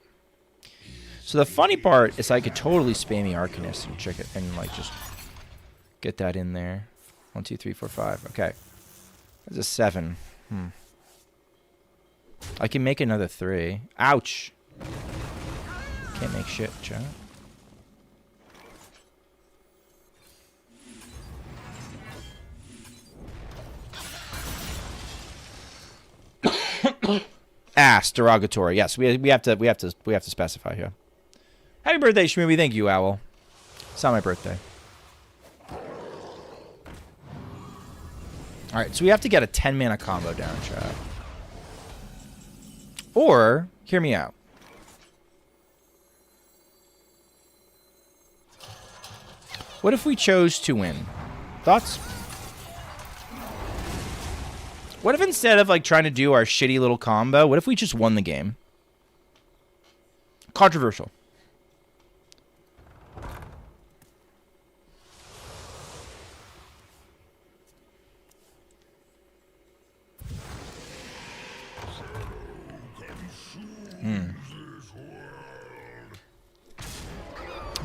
So the funny part is I could totally spammy Arcanist and check it and like just get that in there. 1, 2, 3, 4, 5. Okay. That's a 7. I can make another 3. Ouch. Can't make shit, chat. Ass derogatory. Yes, we have to specify here. Happy birthday, Shmoopy. Thank you, Owl. It's not my birthday. Alright, so we have to get a 10 mana combo down, chat. Or, hear me out. What if we chose to win? Thoughts? What if instead of like trying to do our shitty little combo, what if we just won the game? Controversial.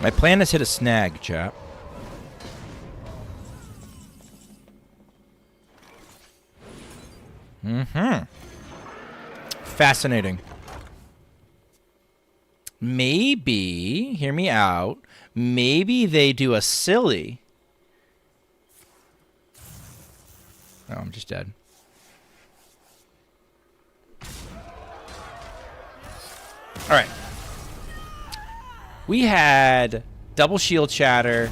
My plan has hit a snag, chap. Fascinating. Maybe, hear me out, maybe they do a silly. Oh, I'm just dead. Alright. We had double shield chatter,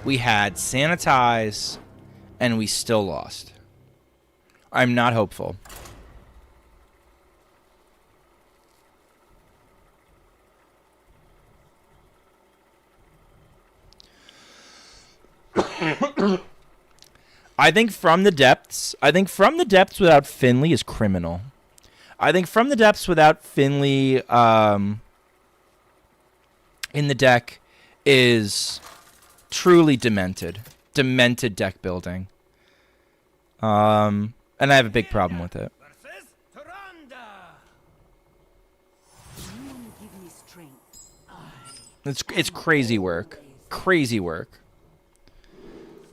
we had sanitize, and we still lost. I'm not hopeful. I think from the depths without Finley is criminal. I think from the depths without Finley in the deck is truly demented. Demented deck building. And I have a big problem with it. It's crazy work. Crazy work.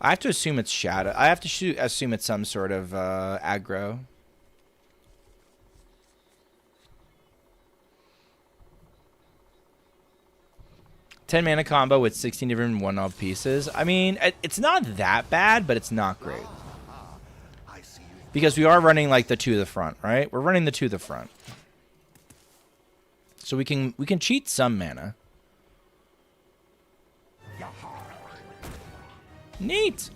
I have to assume it's shadow. I have to assume it's some sort of aggro. Ten mana combo with 16 different one-off pieces. I mean, it's not that bad, but it's not great. Because we are running like the 2 to the front, right? We're running the 2 to the front. So we can cheat some mana. Neat.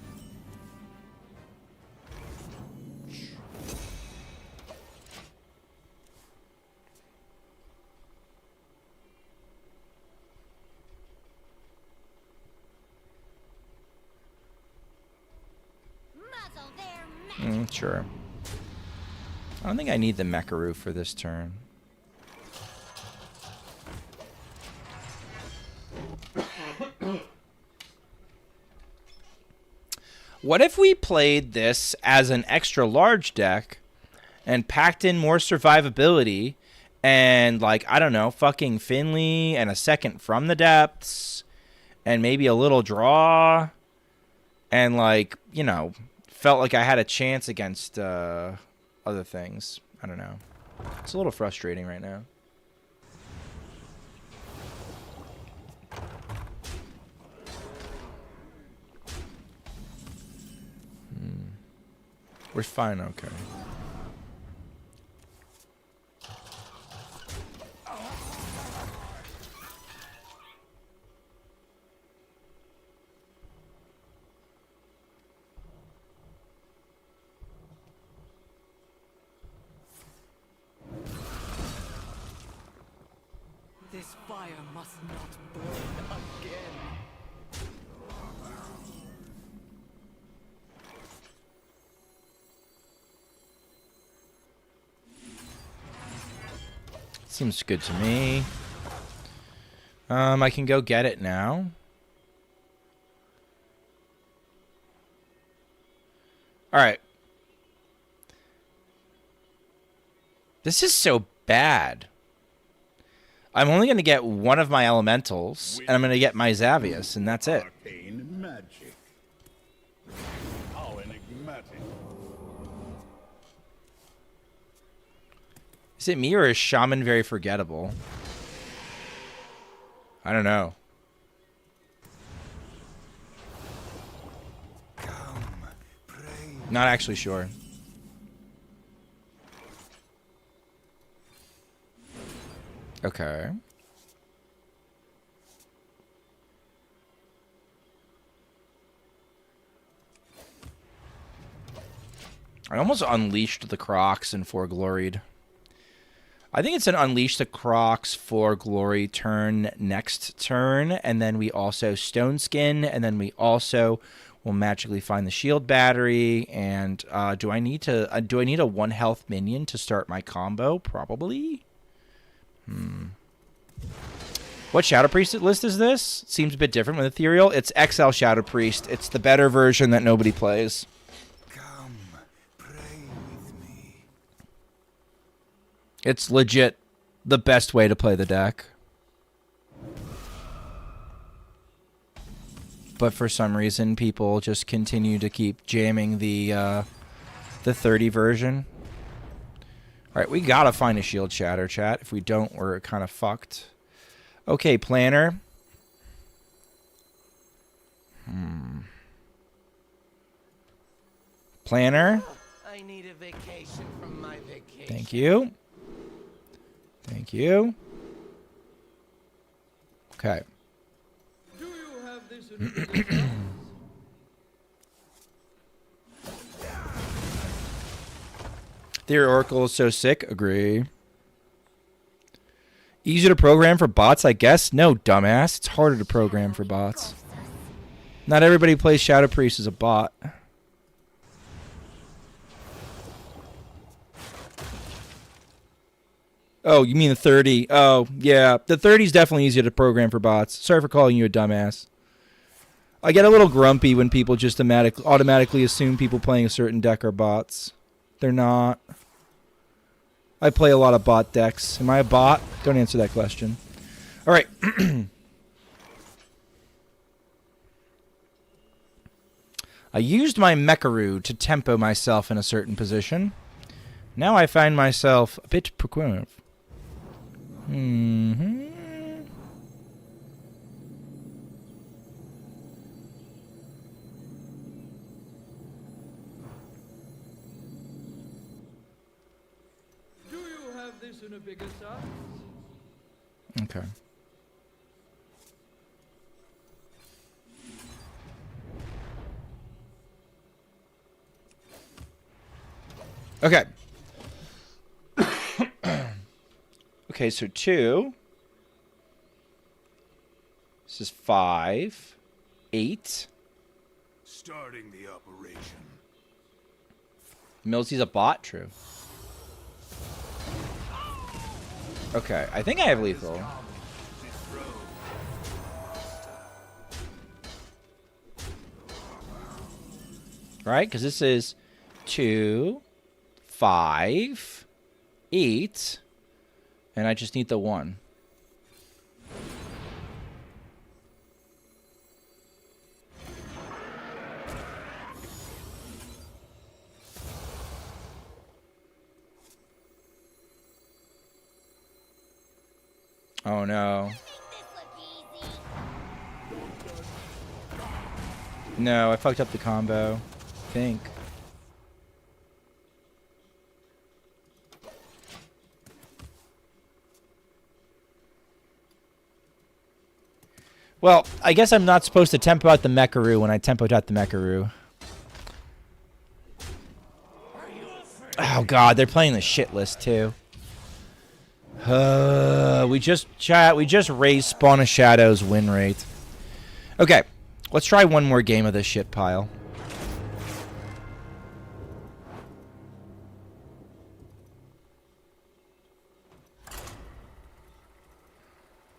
Sure. I don't think I need the Mecharoo for this turn. What if we played this as an extra large deck and packed in more survivability and, like, I don't know, fucking Finley and a second from the depths and maybe a little draw, and like, you know, felt like I had a chance against other things. I don't know. It's a little frustrating right now. We're fine, okay. This fire must not burn again. Seems good to me. I can go get it now. Alright. This is so bad. I'm only going to get one of my elementals, and I'm going to get my Xavius, and that's it. Arcane magic. How enigmatic. Is it me, or is Shaman very forgettable? I don't know. Come, pray. Not actually sure. Okay. I almost unleashed the Crocs and for gloried. I think it's an unleash the Crocs for glory turn next turn, and then we also stone skin, and then we also will magically find the shield battery. And do I need a 1 health minion to start my combo? Probably. What Shadow Priest list is this? Seems a bit different with Ethereal. It's XL Shadow Priest. It's the better version that nobody plays. Come, pray with me. It's legit the best way to play the deck. But for some reason, people just continue to keep jamming the 30 version. All right, we gotta find a shield shatter, chat. If we don't, we're kind of fucked. Okay, planner. Planner. I need a vacation from my vacation. Thank you. Thank you. Okay. Do you have this in the Theory Oracle is so sick. Agree. Easier to program for bots, I guess? No, dumbass. It's harder to program for bots. Not everybody who plays Shadow Priest as a bot. Oh, you mean the 30? Oh, yeah. The 30 is definitely easier to program for bots. Sorry for calling you a dumbass. I get a little grumpy when people just automatically assume people playing a certain deck are bots. They're not. I play a lot of bot decks. Am I a bot? Don't answer that question. All right. I used my Mecharoo to tempo myself in a certain position. Now I find myself a bit prequisitive. Do you have this in a bigger size? Okay. Okay. Okay, so 2. This is 5. 8. Starting the operation. Millsy's a bot, true. Okay, I think I have lethal. Right? Because this is 2, 5, 8, and I just need the 1. Oh no. No, I fucked up the combo. I think. Well, I guess I'm not supposed to tempo out the Mecharoo when I tempoed out the Mecharoo. Oh god, they're playing the shit list too. We just raised Spawn of Shadows win rate. Okay, let's try one more game of this shit pile.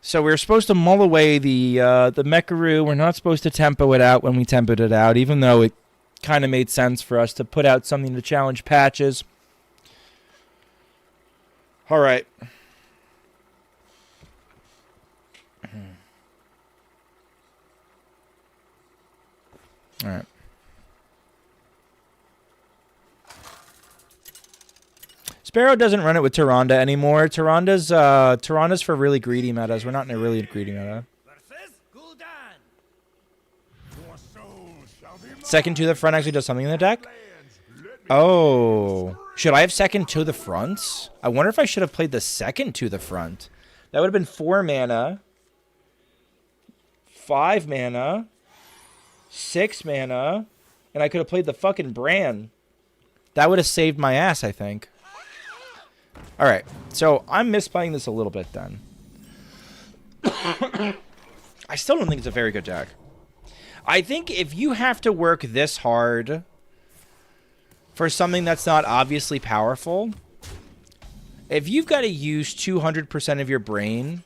So we're supposed to mull away the Mecharoo. We're not supposed to tempo it out when we tempoed it out, even though it kind of made sense for us to put out something to challenge patches. All right. All right. Sparrow doesn't run it with Tyrande anymore. Tyranda's for really greedy metas. We're not in a really greedy meta. Second to the front actually does something in the deck? Oh. Should I have second to the front? I wonder if I should have played the second to the front. That would have been 4 mana. 5 mana. 6 mana. And I could have played the fucking Bran. That would have saved my ass, I think. Alright, so I'm misplaying this a little bit then. I still don't think it's a very good deck. I think if you have to work this hard for something that's not obviously powerful, if you've got to use 200% of your brain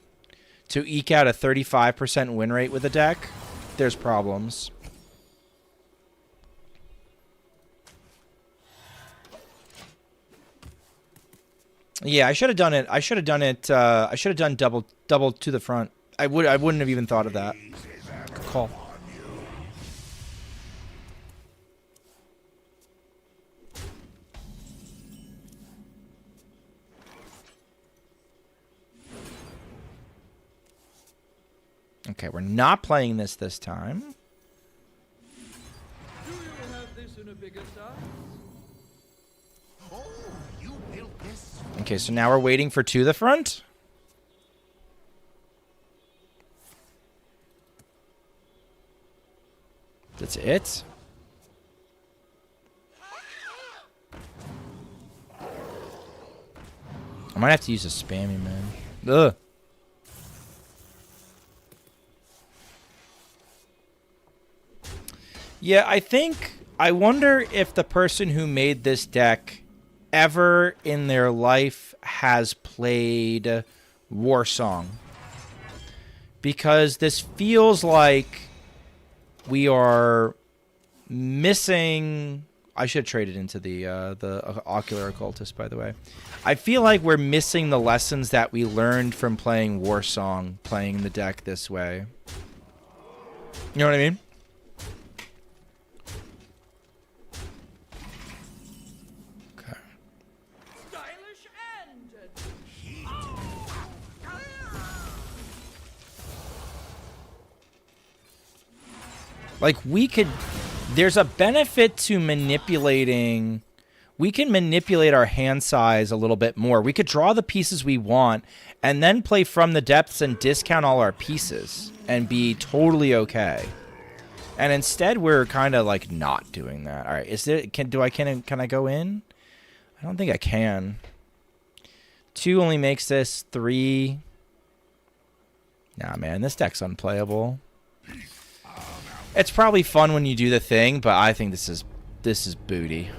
to eke out a 35% win rate with a deck, there's problems. Yeah, I should have done it. I should have done it. I should have done double to the front. I wouldn't have even thought of that. Good call. Okay, we're not playing this time. Do you have this in a bigger size? Oh, you built this. Okay, so now we're waiting for to the front. That's it. I might have to use a spammy, man. Ugh. Yeah, I wonder if the person who made this deck ever in their life has played Warsong. Because this feels like we are missing... I should trade it into the Ocular Occultist, by the way. I feel like we're missing the lessons that we learned from playing Warsong, playing the deck this way. You know what I mean? Like, we could... There's a benefit to manipulating... We can manipulate our hand size a little bit more. We could draw the pieces we want and then play from the depths and discount all our pieces and be totally okay. And instead, we're kind of, like, not doing that. All right, is it... Can I go in? I don't think I can. 2 only makes this 3. Nah, man, this deck's unplayable. It's probably fun when you do the thing, but I think this is booty.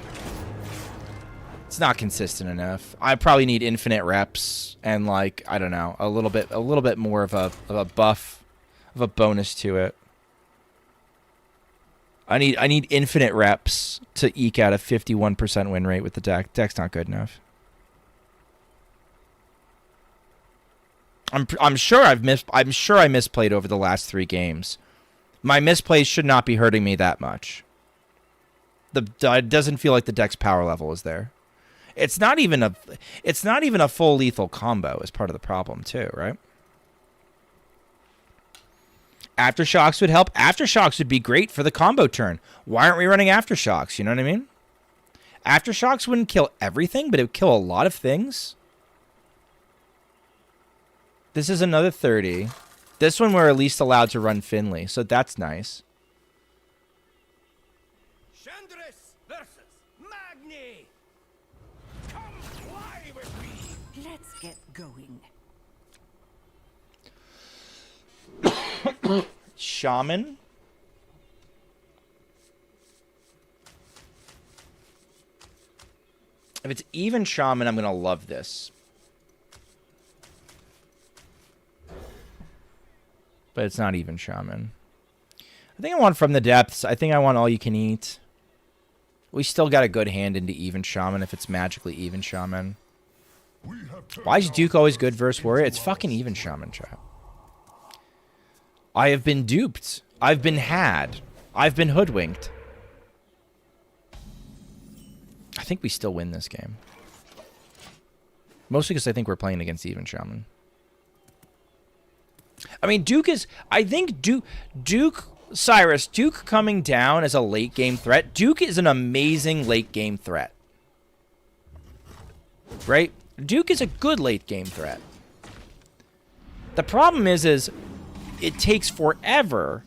It's not consistent enough. I probably need infinite reps and, like, I don't know, a little bit more of a buff, of a bonus to it. I need infinite reps to eke out a 51% win rate with the deck. Deck's not good enough. I'm sure I misplayed over the last 3 games. My misplays should not be hurting me that much. It doesn't feel like the deck's power level is there. It's not even a full lethal combo is part of the problem too, right? Aftershocks would help. Aftershocks would be great for the combo turn. Why aren't we running Aftershocks? You know what I mean? Aftershocks wouldn't kill everything, but it would kill a lot of things. This is another 30. This one we're at least allowed to run Finley, so that's nice. Chandris versus Magni. Come fly with me. Let's get going. Shaman. If it's even Shaman, I'm going to love this. But it's not even Shaman. I think I want From the Depths. I think I want All You Can Eat. We still got a good hand into even Shaman if it's magically even Shaman. Why is Duke always good versus Warrior? It's fucking even Shaman, chat. I have been duped. I've been had. I've been hoodwinked. I think we still win this game. Mostly because I think we're playing against even Shaman. I mean, Duke is... I think Duke... Cyrus, Duke coming down as a late game threat. Duke is an amazing late game threat. Right? Duke is a good late game threat. The problem is it takes forever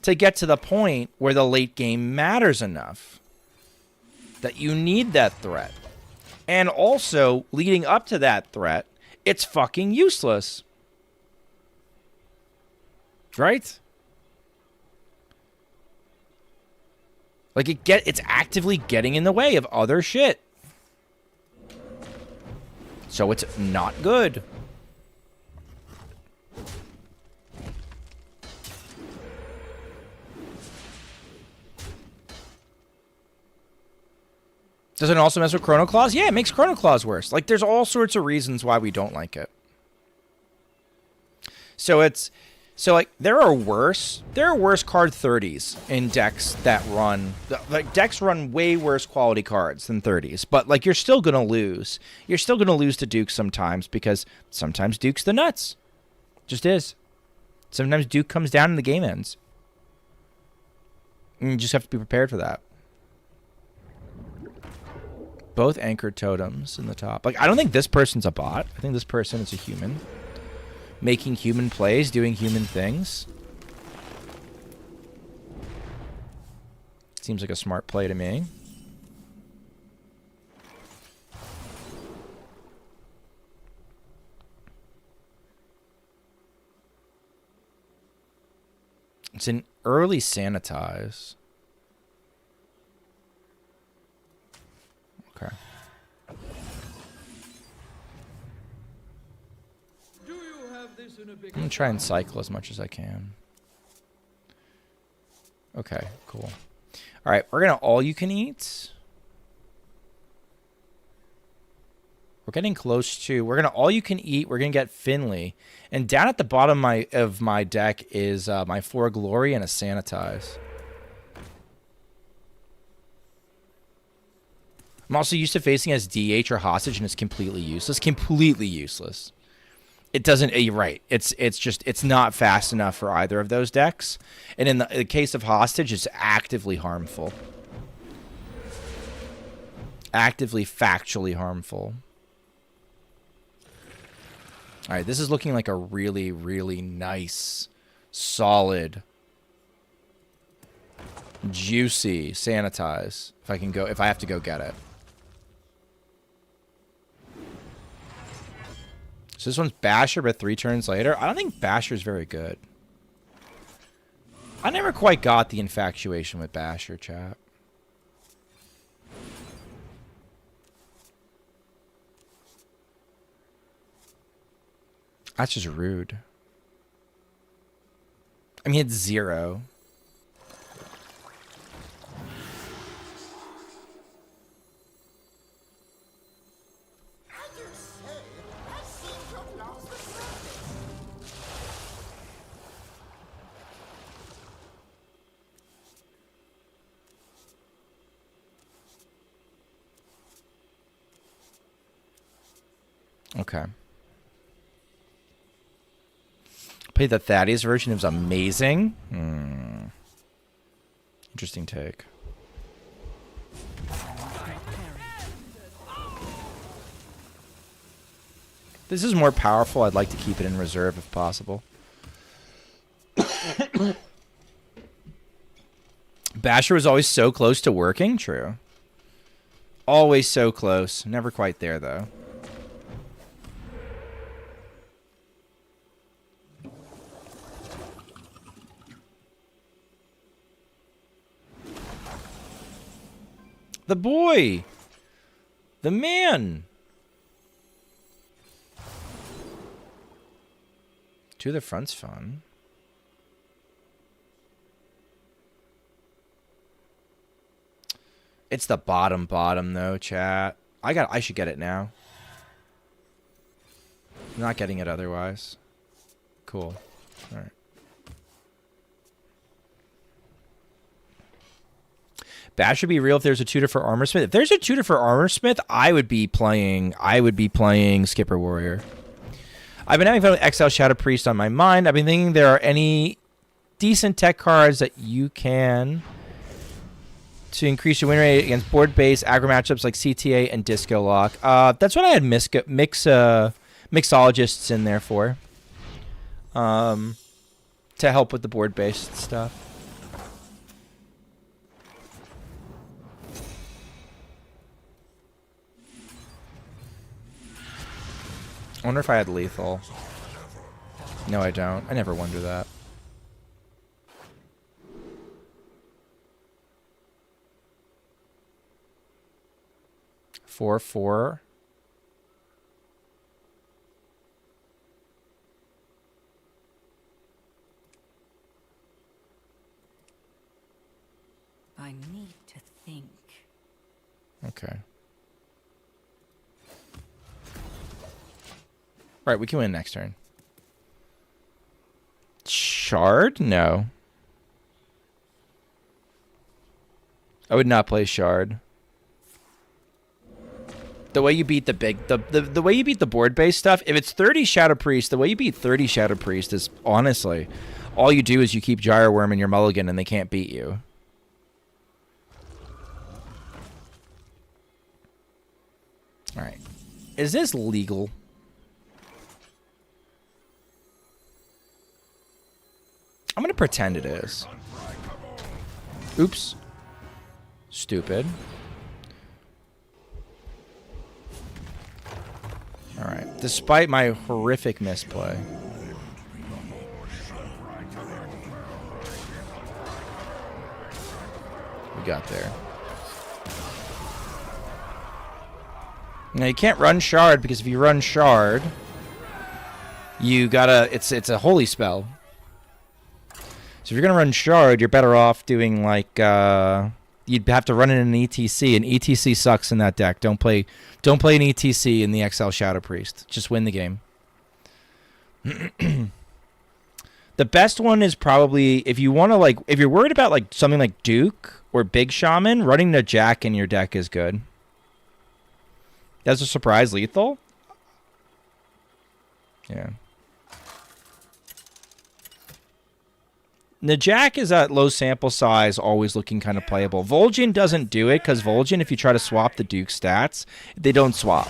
to get to the point where the late game matters enough that you need that threat. And also, leading up to that threat, it's fucking useless. Right? Like, it's actively getting in the way of other shit. So it's not good. Does it also mess with Chrono Claws? Yeah, it makes Chrono Claws worse. Like, there's all sorts of reasons why we don't like it. So like there are worse card 30s in decks that run like decks run way worse quality cards than 30s, but like you're still gonna lose. You're still gonna lose to Duke sometimes because sometimes Duke's the nuts. Just is. Sometimes Duke comes down and the game ends. And you just have to be prepared for that. Both anchored totems in the top. Like I don't think this person's a bot. I think this person is a human. Making human plays, doing human things. Seems like a smart play to me. It's an early sanitize. Okay. I'm going to try and cycle as much as I can. Okay, cool. All right, we're going to all you can eat. We're getting close to... We're going to all you can eat. We're going to get Finley. And down at the bottom of my deck is my 4 Glory and a Sanitize. I'm also used to facing as DH or Hostage, and it's completely useless. Completely useless. It doesn't... You're right. It's just... It's not fast enough for either of those decks. And in the case of Hostage, it's actively harmful. Actively, factually harmful. Alright, this is looking like a really, really nice, solid, juicy Sanitize. If I can go... If I have to go get it. So this one's Basher, but 3 turns later. I don't think Basher's very good. I never quite got the infatuation with Basher, chat. That's just rude. I mean, it's 0. Okay. Play the Thaddeus version. It was amazing. Interesting take. This is more powerful. I'd like to keep it in reserve if possible. Basher was always so close to working. True. Always so close. Never quite there, though. The boy. The man. To the front's fun. It's the bottom though, chat. I should get it now. I'm not getting it otherwise. Cool. All right. Bash would be real if there's a tutor for Armor Smith. If there's a tutor for Armor Smith, I would be playing Skipper Warrior. I've been having fun with XL Shadow Priest on my mind. I've been thinking there are any decent tech cards that you can to increase your win rate against board-based aggro matchups like CTA and Disco Lock. That's what I had mixologists in there for. To help with the board-based stuff. I wonder if I had lethal. No, I don't. I never wonder that. Four. I need to think. Okay. Right, we can win next turn. Shard? No. I would not play Shard. The way you beat the way you beat the board-based stuff, if it's 30 Shadow Priest, the way you beat 30 Shadow Priest is, honestly, all you do is you keep Gyro Worm in your mulligan and they can't beat you. Alright. Is this legal? I'm gonna pretend it is. Oops. Stupid. Alright. Despite my horrific misplay. We got there. Now you can't run Shard because if you run Shard, you gotta, it's a holy spell. So if you're gonna run Shard, you're better off doing like you'd have to run it in an ETC, and ETC sucks in that deck. Don't play an ETC in the XL Shadow Priest. Just win the game. The best one is probably if you want to like if you're worried about like something like Duke or Big Shaman, running the Jack in your deck is good. That's a surprise lethal. Yeah. The Jack is at low sample size, always looking kind of playable. Vol'jin doesn't do it, because Vol'jin, if you try to swap the Duke stats, they don't swap.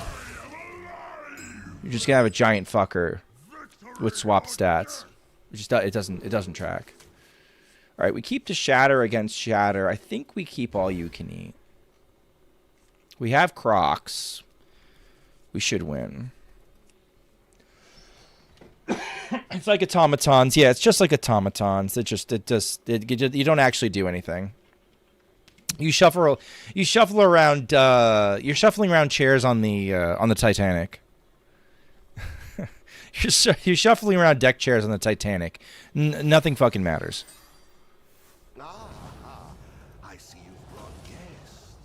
You're just going to have a giant fucker with swapped stats. It doesn't track. Alright, we keep the Shatter against Shatter. I think we keep All You Can Eat. We have Crocs. We should win. It's like automatons. Yeah, it's just like automatons. You don't actually do anything. You shuffle around. You're shuffling around chairs on the Titanic. You're shuffling around deck chairs on the Titanic. Nothing fucking matters. I see you've brought guests.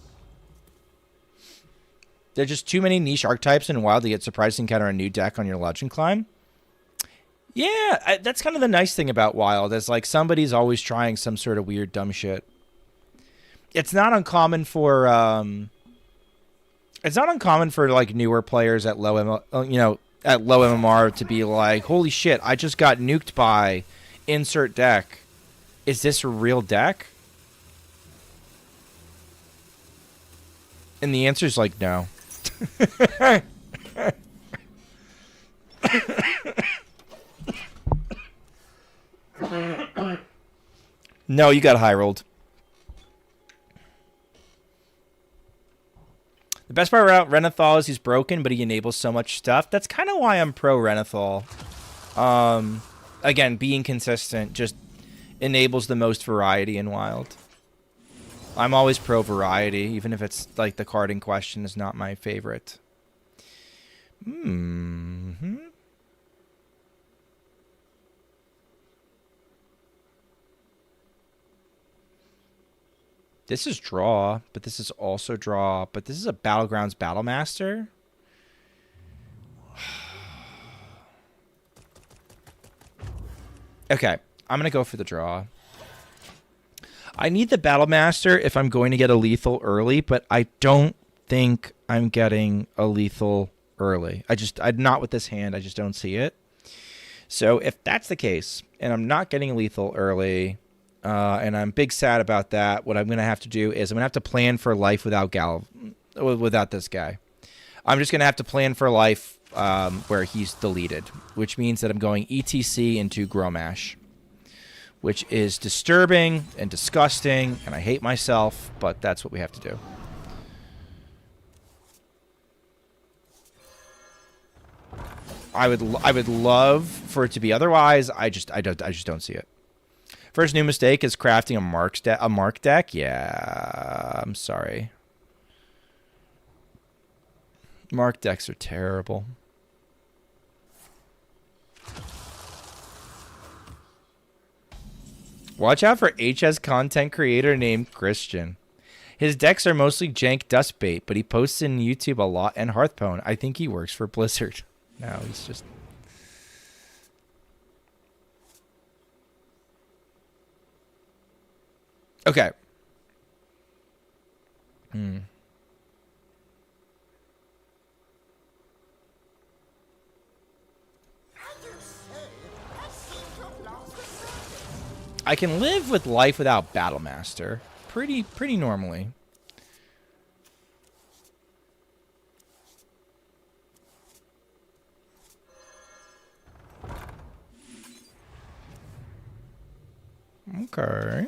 There's just too many niche archetypes in Wild to get surprised encounter a new deck on your Legend Climb. Yeah, that's kind of the nice thing about Wild, is like somebody's always trying some sort of weird dumb shit. It's not uncommon for like newer players at low at low MMR to be like, holy shit, I just got nuked by insert deck. Is this a real deck? And the answer is like, no. No, you got high rolled. The best part about Renathal is he's broken, but he enables so much stuff. That's kind of why I'm pro Renathal. Again, being consistent just enables the most variety in Wild. I'm always pro variety, even if it's like the card in question is not my favorite. This is draw, but this is also draw. But this is a Battlegrounds Battlemaster. Okay, I'm going to go for the draw. I need the Battlemaster if I'm going to get a lethal early, but I don't think I'm getting a lethal early. I'm not with this hand. I just don't see it. So if that's the case, and I'm not getting a lethal early... and I'm big sad about that. What I'm going to have to do is I'm going to have to plan for life without this guy. I'm just going to have to plan for life where he's deleted, which means that I'm going ETC into Gromash, which is disturbing and disgusting, and I hate myself, but that's what we have to do. I would love for it to be otherwise. I just don't see it. First new mistake is crafting a mark deck. Yeah, I'm sorry. Mark decks are terrible. Watch out for HS content creator named Christian. His decks are mostly jank dust bait, but he posts in YouTube a lot and Hearthstone. I think he works for Blizzard. No, he's just... Okay. I can live with life without Battlemaster. Pretty normally. Okay.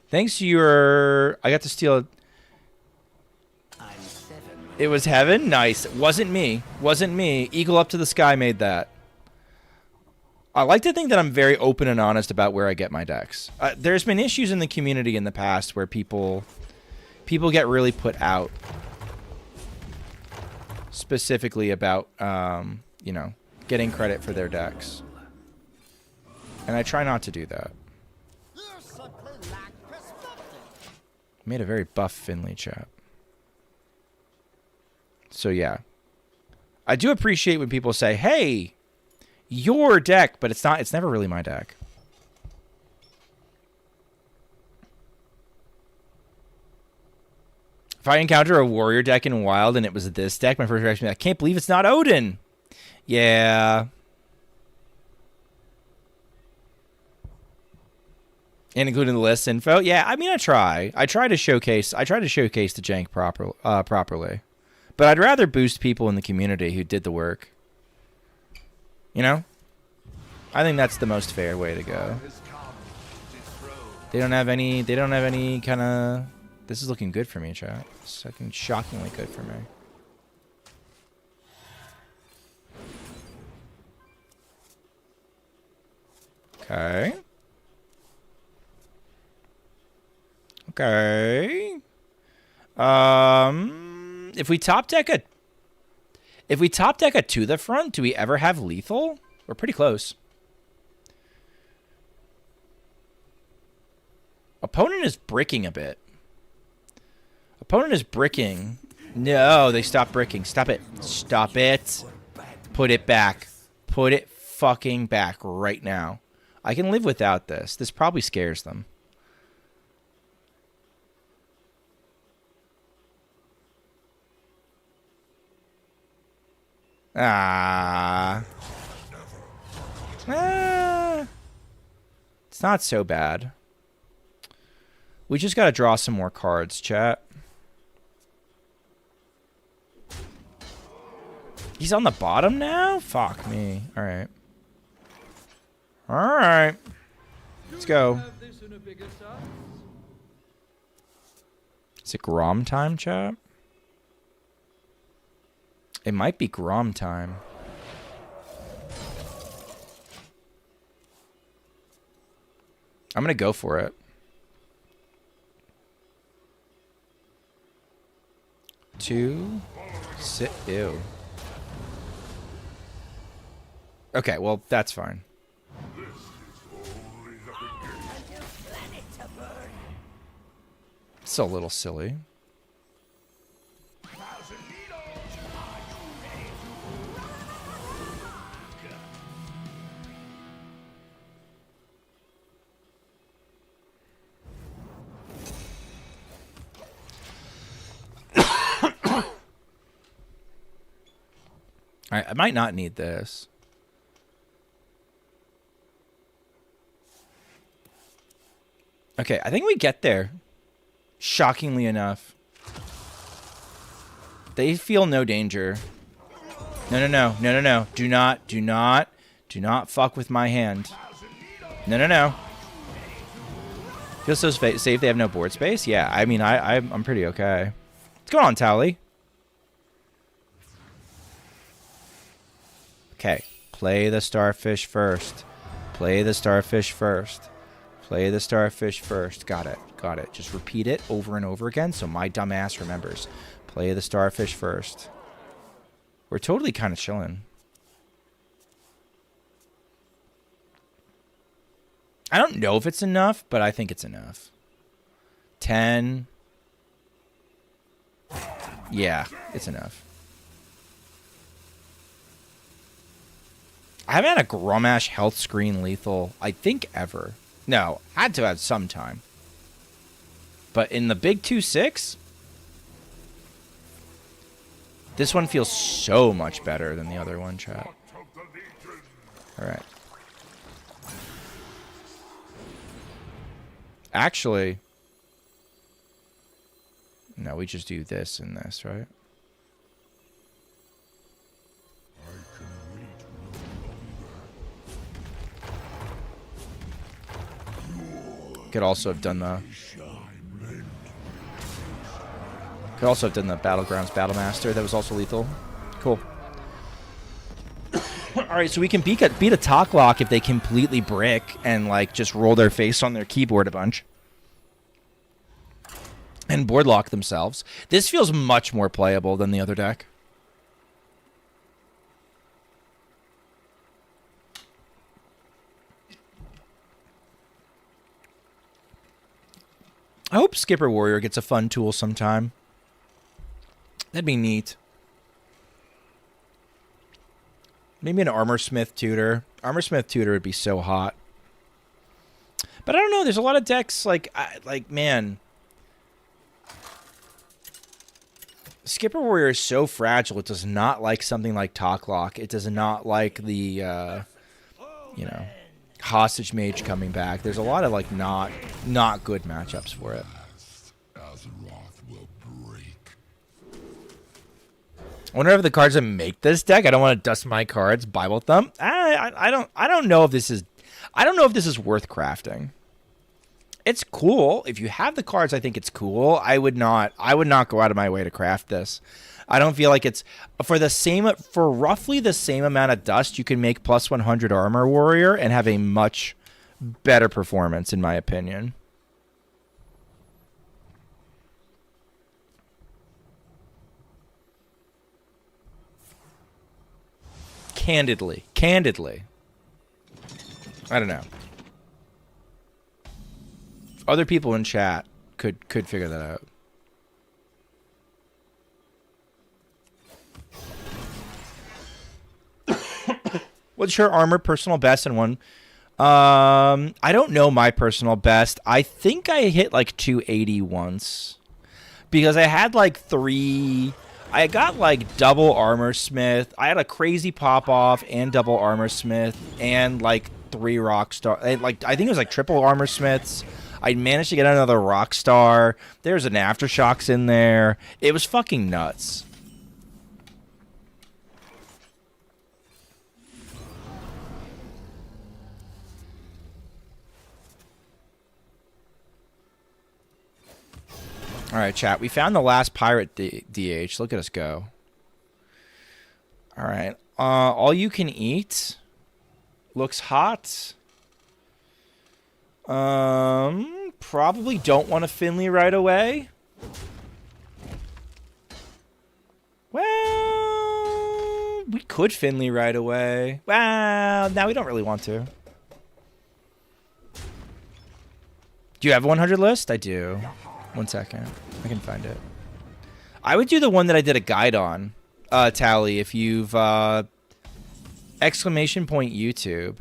Thanks to your... I got to steal... It was heaven? Nice. Wasn't me. Wasn't me. Eagle Up to the Sky made that. I like to think that I'm very open and honest about where I get my decks. There's been issues in the community in the past where people get really put out. Specifically about, you know, getting credit for their decks. And I try not to do that. Made a very buff Finley chat. So yeah. I do appreciate when people say, hey, your deck, but it's never really my deck. If I encounter a warrior deck in Wild and it was this deck, my first reaction is, I can't believe it's not Odin. Yeah. And including the list info. Yeah, I mean, I try to showcase the jank properly. But I'd rather boost people in the community who did the work. You know? I think that's the most fair way to go. They don't have any kind of... This is looking good for me, chat. It's looking shockingly good for me. Okay. Okay. If we top deck a to the front, do we ever have lethal? We're pretty close. Opponent is bricking a bit. Opponent is bricking. No, they stopped bricking. Stop it. Stop it. Put it back. Put it fucking back right now. I can live without this. This probably scares them. Ah. It's not so bad. We just gotta draw some more cards, chat. He's on the bottom now? Fuck me. Alright. Alright. Let's go. Is it Grom time, chat? It might be Grom time. I'm gonna go for it. Two. Sit. Ew. Okay, well, that's fine. It's a little silly. I might not need this. Okay, I think we get there. Shockingly enough. They feel no danger. No, no, no. No, no, no. Do not fuck with my hand. No, no, no. Feels so safe they have no board space? Yeah, I mean, I'm pretty okay. What's going on, Tally? Okay, play the starfish first. Play the starfish first. Play the starfish first. Got it. Got it. Just repeat it over and over again so my dumb ass remembers. Play the starfish first. We're totally kind of chilling. I don't know if it's enough, but I think it's enough. 10. Yeah, it's enough. I haven't had a Grumash health screen lethal, I think, ever. No, had to have some time. But in the big 2-6, this one feels so much better than the other one, chat. Alright. Actually, no, we just do this and this, right? Could also have done the Battlegrounds Battlemaster. That was also lethal. Cool. Alright, so we can beat a Talk Lock if they completely brick and like just roll their face on their keyboard a bunch. And board lock themselves. This feels much more playable than the other deck. I hope Skipper Warrior gets a fun tool sometime. That'd be neat. Maybe an Armorsmith Tutor. Armorsmith Tutor would be so hot. But I don't know. There's a lot of decks like man. Skipper Warrior is so fragile. It does not like something like Talk Lock. It does not like the, you know, Hostage Mage coming back. There's a lot of like not good matchups for it. I wonder if the cards that make this deck. I don't want to dust my cards. Bible Thump. I don't know if this is. I don't know if this is worth crafting. It's cool. If you have the cards, I think it's cool. I would not go out of my way to craft this. I don't feel like it's for roughly the same amount of dust. You can make plus 100 Armor Warrior and have a much better performance, in my opinion. Candidly. I don't know. Other people in chat could figure that out. What's your armor personal best and one? I don't know my personal best. I think I hit like 280 once. Because I had like 3... I got like double armor smith. I had a crazy pop off and double armor smith and like 3 rock star. Like I think it was like triple armor smiths. I managed to get another rock star. There's an aftershocks in there. It was fucking nuts. All right, chat. We found the last pirate DH. Look at us go. All right. All you can eat. Looks hot. Probably don't want a Finley right away. Well, we could Finley right away. Well, now we don't really want to. Do you have a 100 list? I do. 1 second. I can find it. I would do the one that I did a guide on, Tally, if you've, exclamation point YouTube.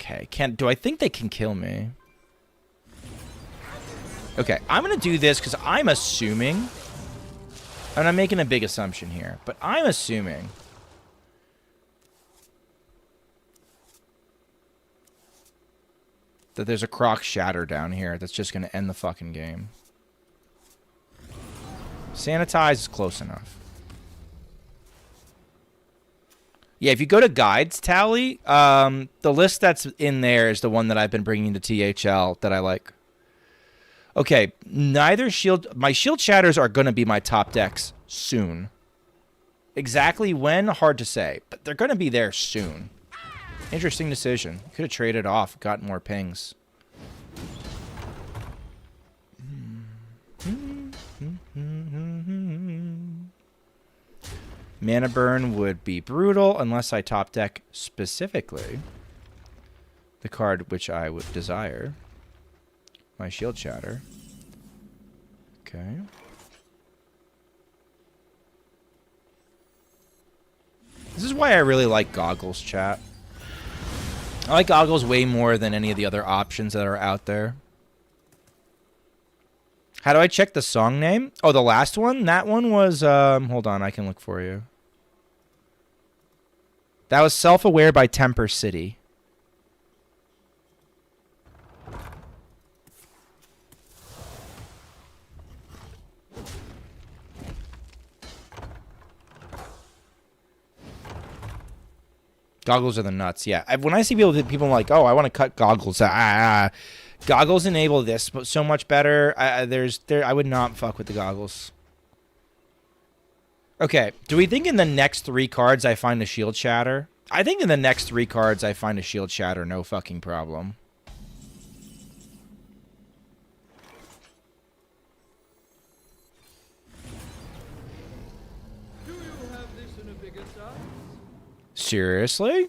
Okay, do I think they can kill me? Okay, I'm going to do this because I'm assuming, and I'm making a big assumption here, but I'm assuming that there's a Croc Shatter down here that's just going to end the fucking game. Sanitize is close enough. Yeah, if you go to guides, Tally, the list that's in there is the one that I've been bringing to THL that I like. Okay, my shield shatters are going to be my top decks soon. Exactly when, hard to say, but they're going to be there soon. Interesting decision. Could have traded off, gotten more pings. Mana burn would be brutal unless I top deck specifically the card which I would desire. My shield shatter. Okay. This is why I really like goggles, chat. I like goggles way more than any of the other options that are out there. How do I check the song name? Oh, the last one? That one was, hold on, I can look for you. That was Self-Aware by Temper City. Goggles are the nuts, yeah. When I see people like, oh, I want to cut goggles. Goggles enable this so much better. I would not fuck with the goggles. Okay, do we think in the next 3 cards I find a shield shatter? I think in the next 3 cards I find a shield shatter, no fucking problem. Do you have this in a bigger size? Seriously?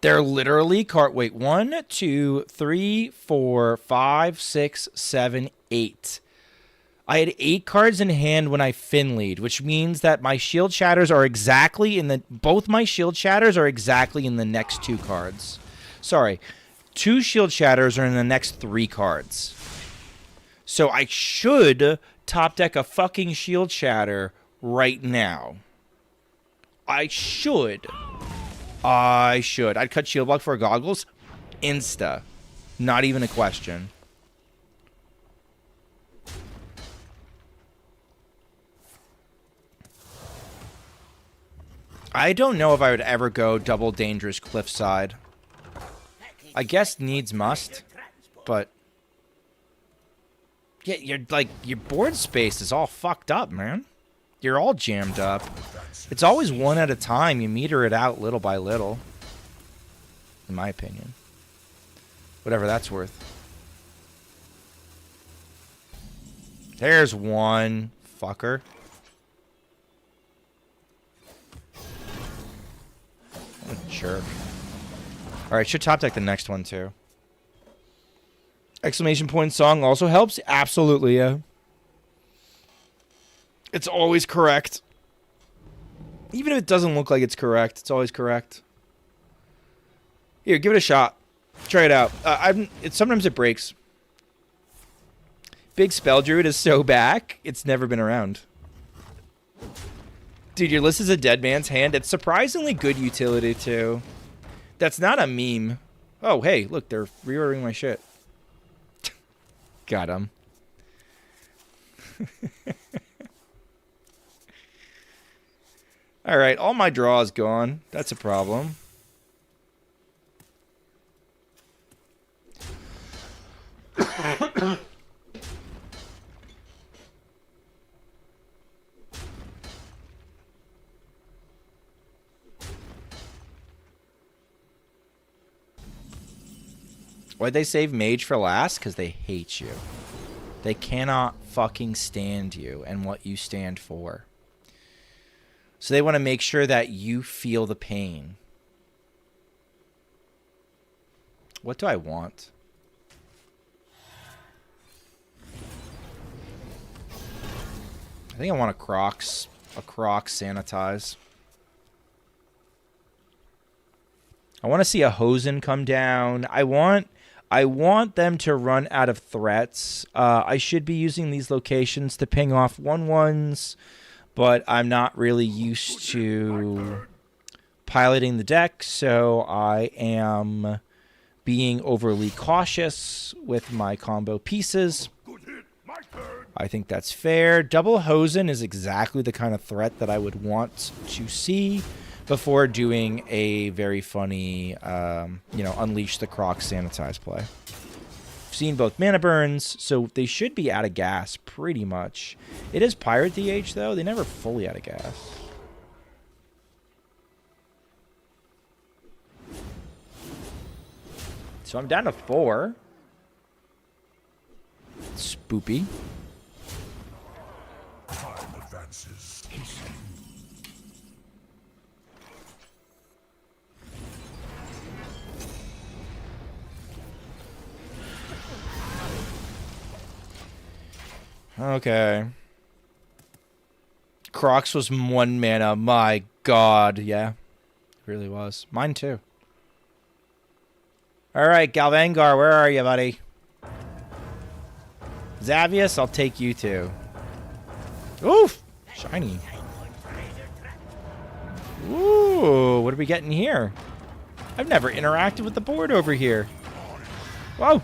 They're literally wait, 1, 2, 3, 4, 5, 6, 7, 8. I had 8 cards in hand when I Finleyed, which means that my shield shatters are exactly in the both my shield shatters are exactly in the next 2 cards. Sorry. 2 shield shatters are in the next 3 cards. So I should top deck a fucking shield shatter right now. I should. I'd cut shield block for goggles. Insta. Not even a question. I don't know if I would ever go double dangerous cliffside. I guess needs must, but yeah, your board space is all fucked up, man. You're all jammed up. It's always one at a time. You meter it out little by little. In my opinion. Whatever that's worth. There's one. Fucker. What a jerk. Alright, should top deck the next one too. Exclamation point song also helps? Absolutely, yeah. It's always correct. Even if it doesn't look like it's correct, it's always correct. Here, give it a shot. Try it out. Sometimes it breaks. Big Spell Druid is so back, it's never been around. Dude, your list is a dead man's hand. It's surprisingly good utility, too. That's not a meme. Oh, hey, look, they're reordering my shit. Got him. Alright, all my draw is gone. That's a problem. Why'd they save Mage for last? Because they hate you. They cannot fucking stand you and what you stand for. So they want to make sure that you feel the pain. What do I want? I think I want a Crocs sanitize. I want to see a Hosen come down. I want them to run out of threats. I should be using these locations to ping off 1/1s, but I'm not really used to piloting the deck, so I am being overly cautious with my combo pieces. I think that's fair. Double Hosen is exactly the kind of threat that I would want to see before doing a very funny, Unleash the Crocs sanitize play. I've seen both mana burns, so they should be out of gas pretty much. It is Pirate DH, though. They never fully out of gas. So I'm down to 4. Spoopy. Time advances. Okay. Crocs was 1 mana. My God. Yeah. It really was. Mine too. Alright, Galvangar, where are you, buddy? Xavius, I'll take you too. Oof! Shiny. Ooh, what are we getting here? I've never interacted with the board over here. Whoa!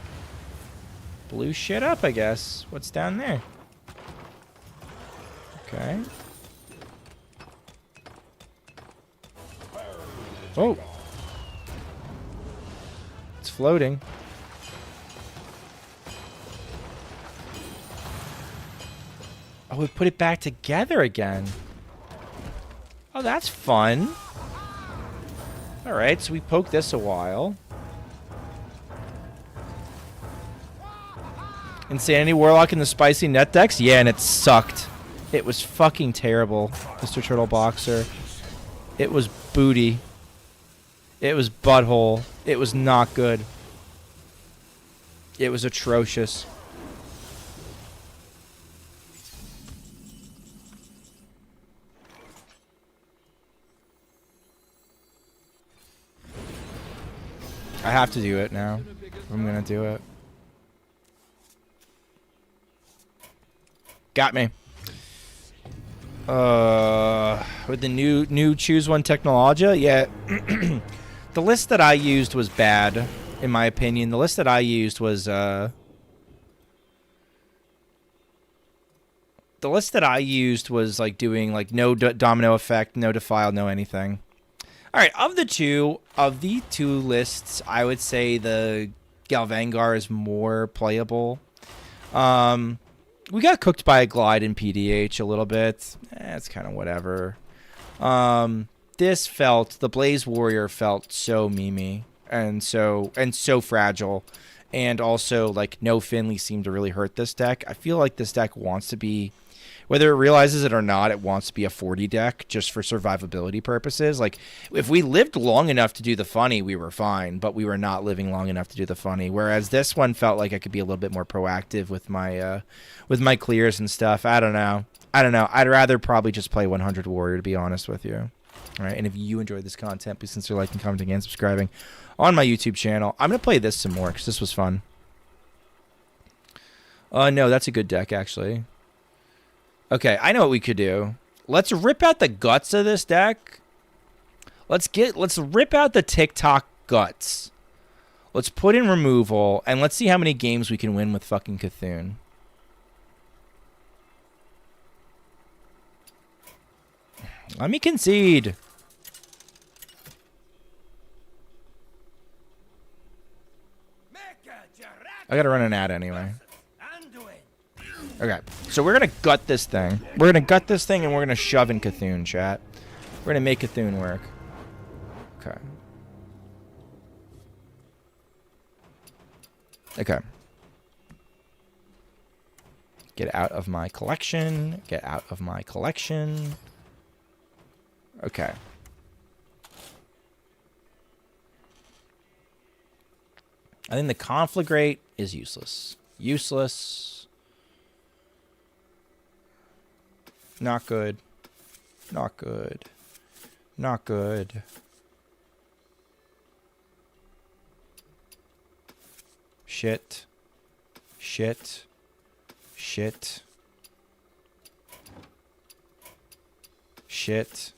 Blew shit up, I guess. What's down there? Okay. Oh! It's floating. Oh, we put it back together again. Oh, that's fun. Alright, so we poked this a while. Insanity Warlock in the spicy net decks? Yeah, and it sucked. It was fucking terrible, Mr. Turtle Boxer. It was booty. It was butthole. It was not good. It was atrocious. I have to do it now. I'm gonna do it. Got me. With the new choose one technology, yeah. The list that I used was bad, in my opinion. The list that I used was like doing like no domino effect, no defile, no anything. All right, of the two lists, I would say the Galvangar is more playable. We got cooked by a Glide in PDH a little bit. It's kind of whatever. The Blaze Warrior felt so memey and so fragile. And also, like, no Finley seemed to really hurt this deck. I feel like this deck wants to be, whether it realizes it or not, it wants to be a 40 deck just for survivability purposes. Like, if we lived long enough to do the funny, we were fine, but we were not living long enough to do the funny. Whereas this one felt like I could be a little bit more proactive with my clears and stuff. I don't know. I don't know. I'd rather probably just play 100 Warrior, to be honest with you. All right, and if you enjoyed this content, please consider liking, commenting, and subscribing on my YouTube channel. I'm going to play this some more because this was fun. No, that's a good deck, actually. Okay, I know what we could do. Let's rip out the guts of this deck. Let's rip out the TikTok guts. Let's put in removal, and let's see how many games we can win with fucking Cthulhu. Let me concede. I gotta run an ad anyway. Okay, so we're gonna gut this thing. We're gonna gut this thing, and we're gonna shove in Cthulhu, chat. We're gonna make Cthulhu work. Okay. Okay. Get out of my collection. Get out of my collection. Okay. I think the Conflagrate is useless. Useless. Not good. Not good. Not good. Shit. Shit. Shit. Shit.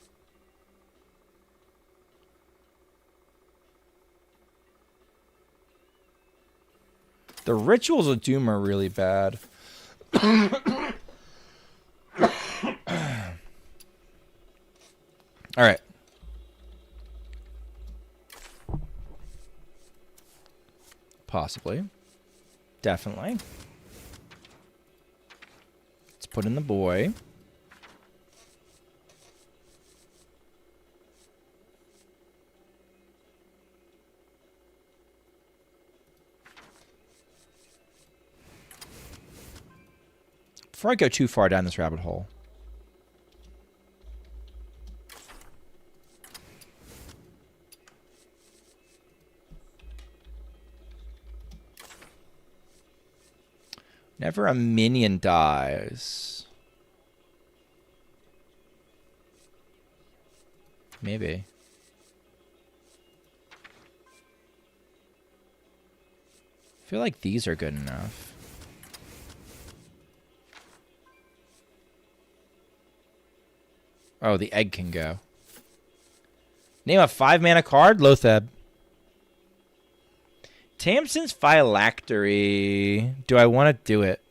The Rituals of Doom are really bad. All right. Possibly. Definitely. Let's put in the boy. Before I go too far down this rabbit hole. Never a minion dies. Maybe. I feel like these are good enough. Oh, the egg can go. Name a 5-mana card, Lotheb. Tamsin's Phylactery. Do I want to do it?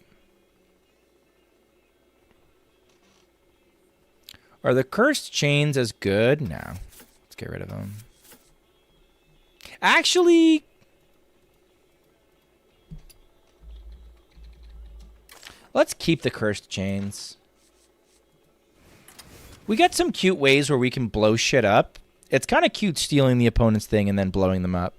Are the Cursed Chains as good? No. Let's get rid of them. Actually, let's keep the Cursed Chains. We got some cute ways where we can blow shit up. It's kind of cute stealing the opponent's thing and then blowing them up.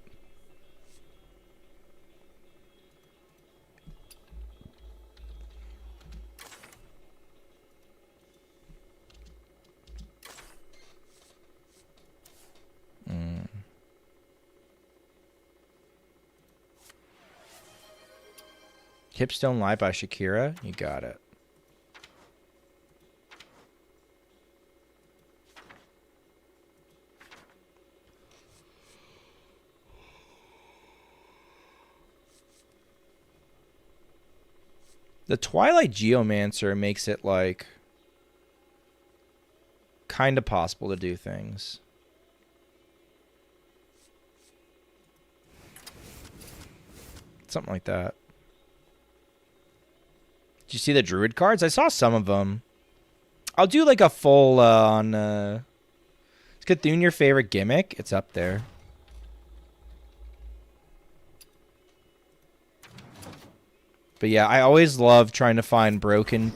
Hips Don't Lie by Shakira. You got it. The Twilight Geomancer makes it, like, kind of possible to do things. Something like that. Did you see the Druid cards? I saw some of them. I'll do, like, a full on... Is Cthulhu your favorite gimmick? It's up there. But yeah, I always love trying to find broken...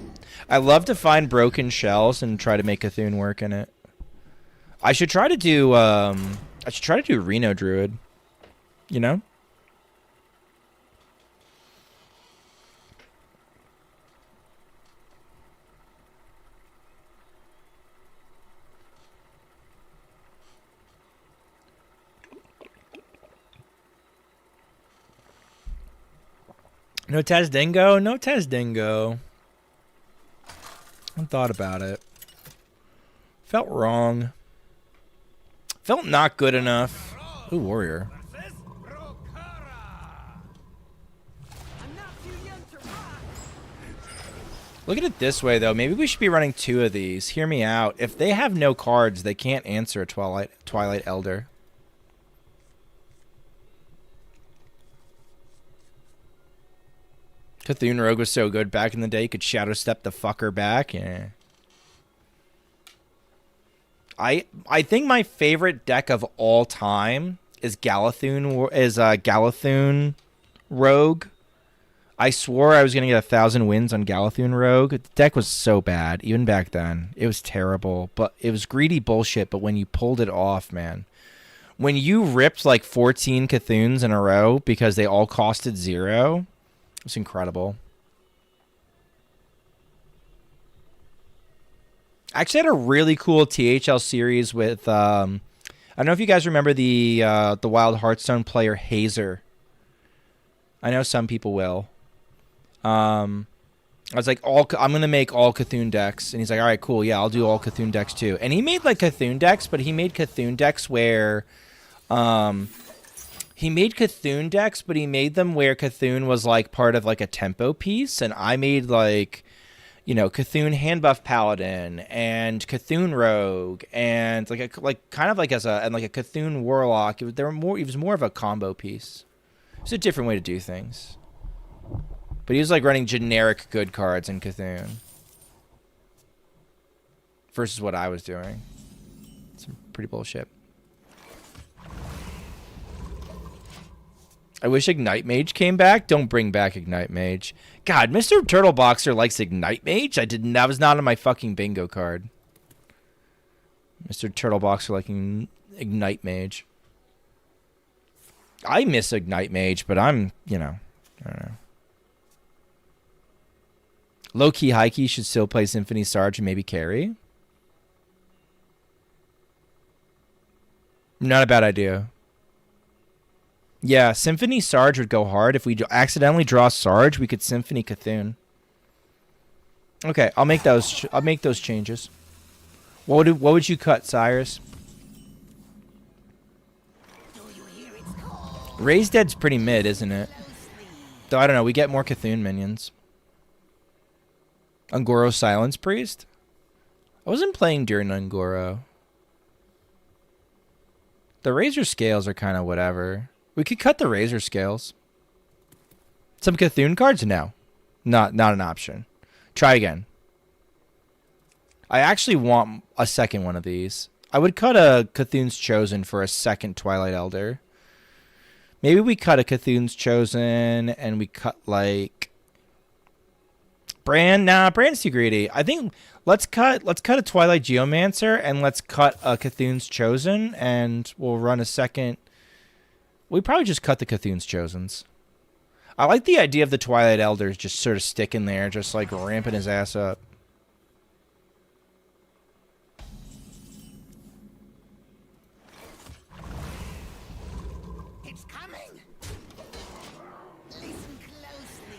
I love to find broken shells and try to make Cthulhu work in it. I should try to do... I should try to do Reno Druid. You know? No Tazdingo? No Tazdingo. I thought about it. Felt wrong. Felt not good enough. Ooh, warrior. Look at it this way, though. Maybe we should be running 2 of these. Hear me out. If they have no cards, they can't answer a Twilight Elder. Cthulhu Rogue was so good back in the day. You could Shadow Step the fucker back. Yeah. I think my favorite deck of all time is Galathune Rogue. I swore I was going to get 1,000 wins on Galathune Rogue. The deck was so bad, even back then. It was terrible, but it was greedy bullshit, but when you pulled it off, man. When you ripped like 14 Cthunes in a row because they all costed 0, it was incredible. I actually had a really cool THL series with, I don't know if you guys remember the Wild Hearthstone player Hazer. I know some people will. I was like, I'm going to make all Cthulhu decks. And he's like, all right, cool. Yeah, I'll do all Cthulhu decks too. And he made like Cthulhu decks, but he made Cthulhu decks where, he made them where Cthulhu was like part of like a tempo piece. And I made like, you know, Cthulhu Handbuff Paladin and Cthulhu Rogue and kind of like as a Cthulhu Warlock. It was more of a combo piece. It's a different way to do things. But he was like running generic good cards in Cthulhu versus what I was doing. Some pretty bullshit. I wish Ignite Mage came back. Don't bring back Ignite Mage. God, Mr. Turtle Boxer likes Ignite Mage? That was not on my fucking bingo card. Mr. Turtle Boxer liking Ignite Mage. I miss Ignite Mage, but I'm, you know, I don't know. Low-key, high-key should still play Symphony Sarge and maybe carry. Not a bad idea. Yeah, Symphony Sarge would go hard. If we accidentally draw Sarge, we could Symphony Cthulhu. Okay, I'll make those. I'll make those changes. What would you cut, Cyrus? Raised Dead's pretty mid, isn't it? Though I don't know. We get more Cthulhu minions. Ungoro Silence Priest. I wasn't playing during Ungoro. The Razor Scales are kind of whatever. We could cut the Razor Scales. Some Cthulhu cards? No. Not an option. Try again. I actually want a second one of these. I would cut a Cthulhu's Chosen for a second Twilight Elder. Maybe we cut a Cthulhu's Chosen and we cut like Brand. Nah, Brand's too greedy. I think let's cut a Twilight Geomancer and let's cut a Cthulhu's Chosen and we'll run a second. We probably just cut the Cthulhu's Chosens. I like the idea of the Twilight Elders just sort of sticking there, just like ramping his ass up. It's coming. Listen closely.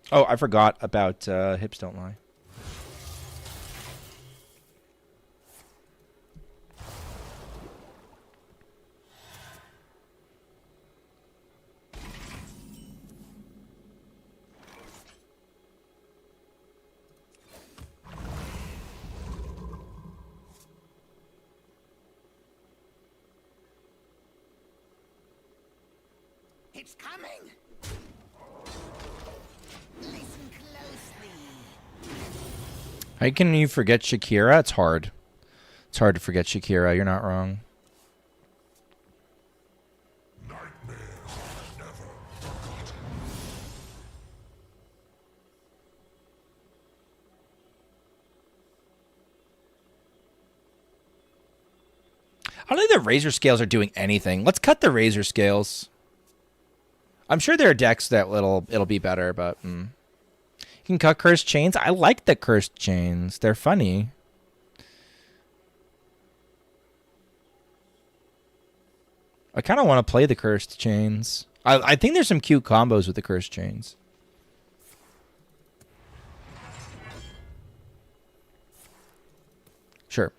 Oh, I forgot about Hips Don't Lie. It's coming. How can you forget Shakira? It's hard. It's hard to forget Shakira. You're not wrong. I don't think the Razor Scales are doing anything. Let's cut the Razor Scales. I'm sure there are decks that it'll be better, but you can cut Cursed Chains. I like the Cursed Chains. They're funny. I kind of want to play the Cursed Chains. I think there's some cute combos with the Cursed Chains. Sure.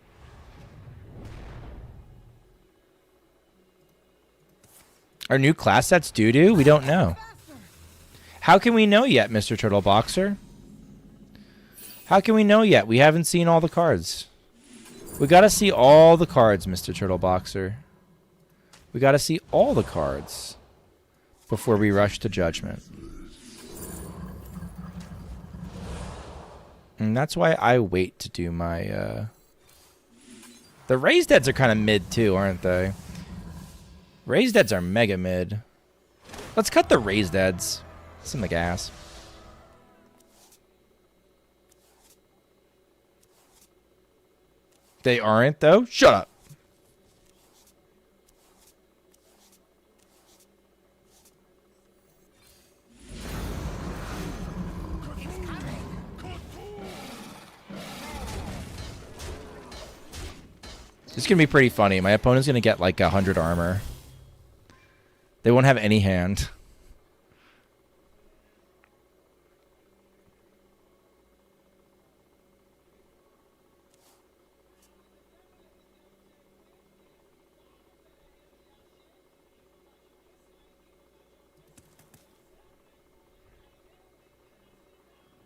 Our new class sets doo-doo? We don't know. How can we know yet, Mr. Turtle Boxer? How can we know yet? We haven't seen all the cards. We gotta see all the cards, Mr. Turtle Boxer. We gotta see all the cards before we rush to judgment. And that's why I wait to do my, The Raised Deads are kind of mid too, aren't they? Raised Deads are mega mid. Let's cut the Raised Deads. Some the gas. They aren't though? Shut up. This is going to be pretty funny. My opponent's going to get like 100 armor. They won't have any hand.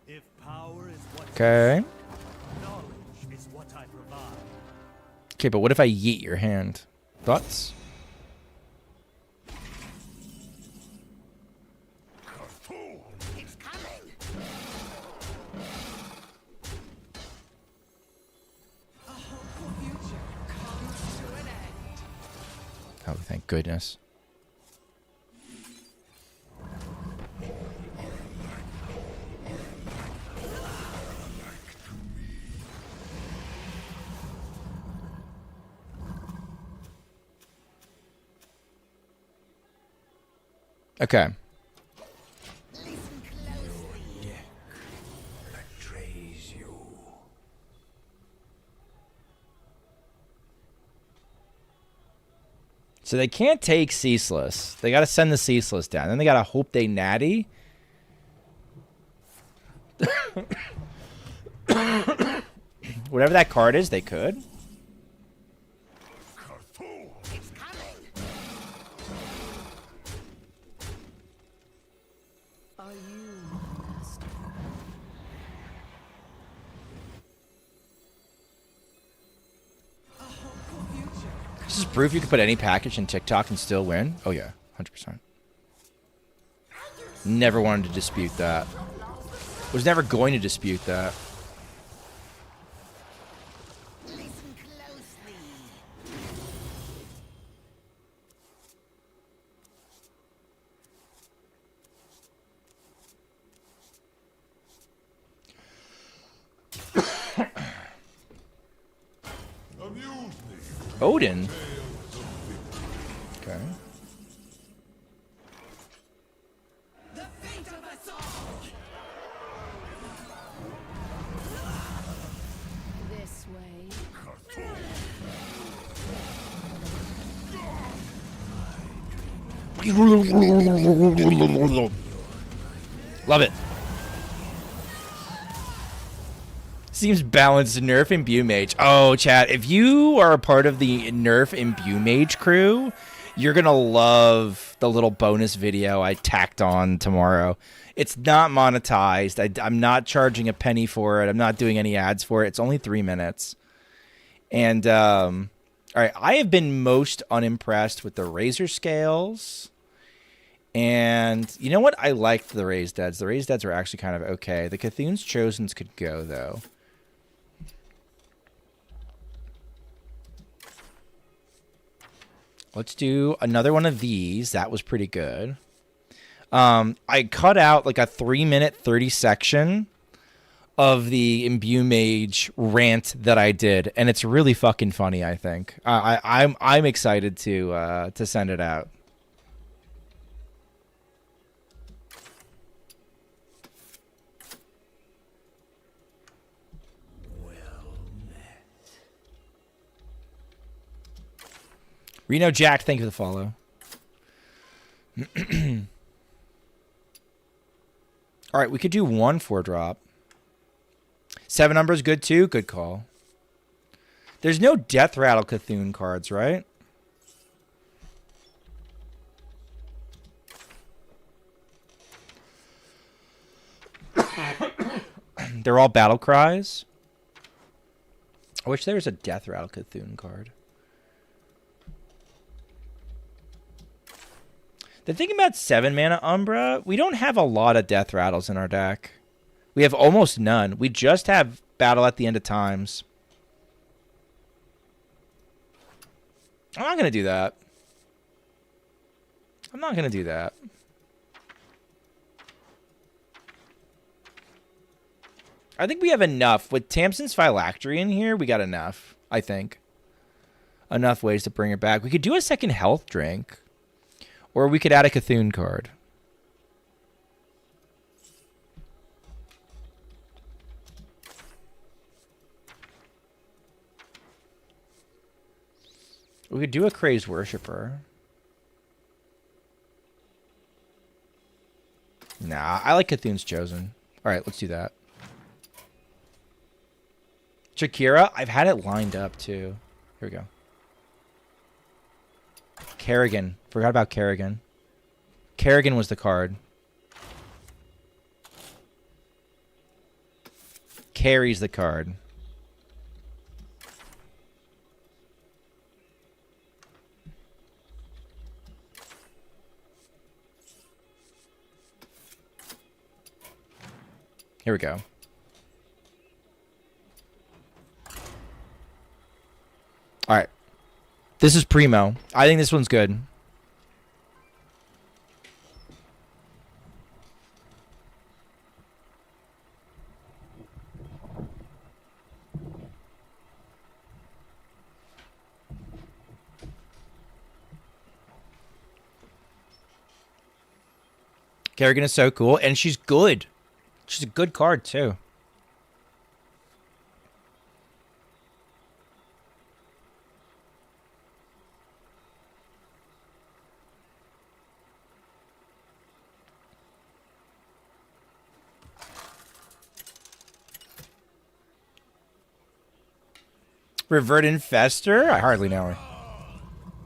If power is what Okay. knowledge is what I provide. Okay, but what if I yeet your hand? Thoughts? It's coming. A hopeful future comes to an end. Oh, thank goodness. Okay. Listen closely. Betrays you. So they can't take Ceaseless. They got to send the Ceaseless down. Then they got to hope they natty. Whatever that card is, they could. It's coming. Are you my master? A hopeful future. This is proof you could put any package in TikTok and still win. Oh yeah, 100%. Never wanted to dispute that. Was never going to dispute that. Listen closely. Amuse me. Odin. Okay. The fate of us all. This way. Love it. Seems balanced. Nerf Imbue Mage. Oh, chat. If you are a part of the Nerf Imbue Mage crew, you're going to love the little bonus video I tacked on tomorrow. It's not monetized. I'm not charging a penny for it. I'm not doing any ads for it. It's only 3 minutes. And, all right, I have been most unimpressed with the Razor Scales. And you know what? I liked the Raised Deads. The Raised Deads were actually kind of okay. The Cthulhu's Chosens could go, though. Let's do another one of these. That was pretty good. I cut out like a 3-minute 30 section of the Imbue Mage rant that I did, and it's really fucking funny. I think I'm excited to send it out. Reno Jack, thank you for the follow. All right, we could do 1 4-drop. 7 Umbra is good too. Good call. There's no Death Rattle Cthulhu cards, right? They're all Battle Cries. I wish there was a Death Rattle Cthulhu card. The thing about 7 mana Umbra, we don't have a lot of Death Rattles in our deck. We have almost none. We just have Battle at the End of Times. I'm not going to do that. I'm not going to do that. I think we have enough. With Tamsin's Phylactery in here, we got enough, I think. Enough ways to bring it back. We could do a second health drink. Or we could add a Cthulhu card. We could do a Crazed Worshipper. Nah, I like Cthulhu's Chosen. Alright, let's do that. Shakira, I've had it lined up too. Here we go. Kerrigan. Forgot about Kerrigan. Kerrigan was the card. Carries the card. Here we go. All right. This is primo. I think this one's good. Kerrigan is so cool, and she's good. She's a good card, too. Revert Infestor? I hardly know her.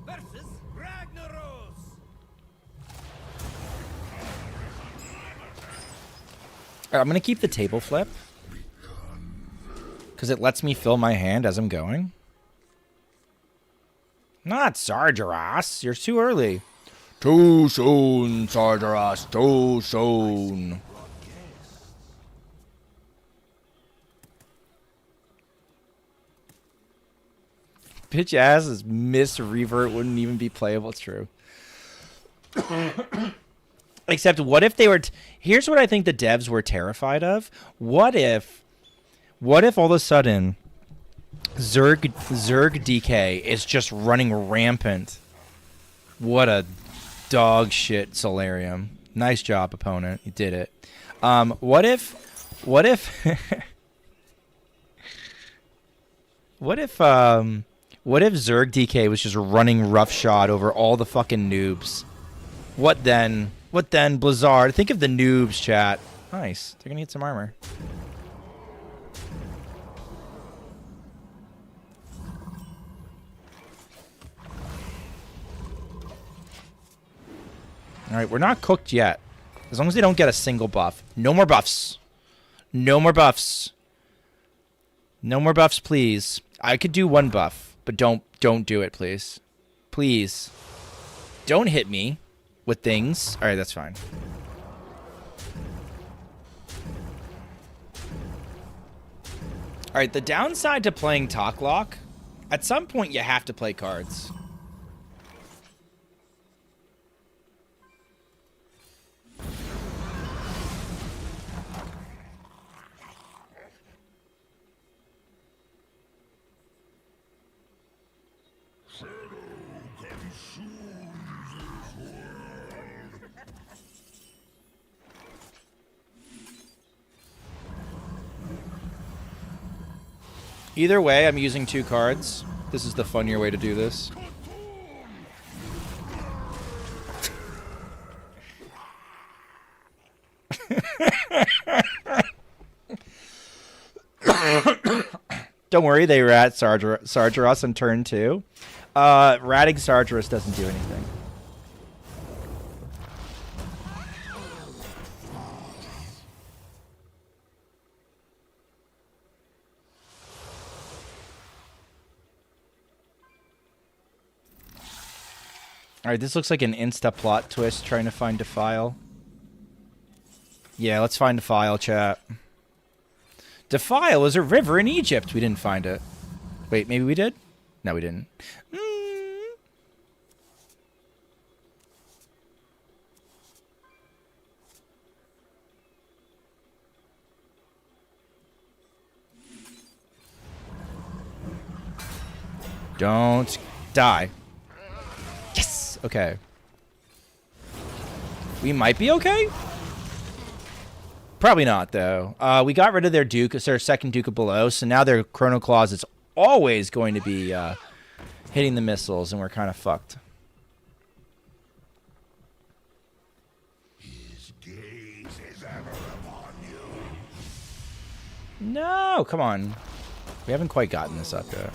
Versus Ragnaros. Alright, I'm going to keep the table flip. Because it lets me fill my hand as I'm going. Not Sargeras. You're too early. Too soon, Sargeras. Too soon. Bitch ass's miss revert wouldn't even be playable. It's true. Except, what if they were... Here's what I think the devs were terrified of. What if all of a sudden Zerg DK is just running rampant? What a dog shit Solarium. Nice job, opponent. You did it. What if what if Zerg DK was just running roughshod over all the fucking noobs? What then? What then, Blizzard? Think of the noobs, chat. Nice. They're gonna get some armor. Alright, we're not cooked yet. As long as they don't get a single buff. No more buffs. No more buffs. No more buffs, please. I could do 1 buff, but don't do it, please. Please. Don't hit me with things. Alright, that's fine. Alright, the downside to playing Talk Lock, at some point you have to play cards. Either way, I'm using 2 cards. This is the funnier way to do this. Don't worry, they rat Sargeras on turn 2. Ratting Sargeras doesn't do anything. Alright, this looks like an insta plot twist trying to find Defile. Yeah, let's find Defile, chat. Defile is a river in Egypt. We didn't find it. Wait, maybe we did? No, we didn't. Don't die. Yes! Okay. We might be okay? Probably not, though. We got rid of their Duke. It's their second Duke of Below, so now their Chrono Claws is always going to be hitting the missiles, and we're kind of fucked. His gaze is ever upon you. No, come on. We haven't quite gotten this up yet.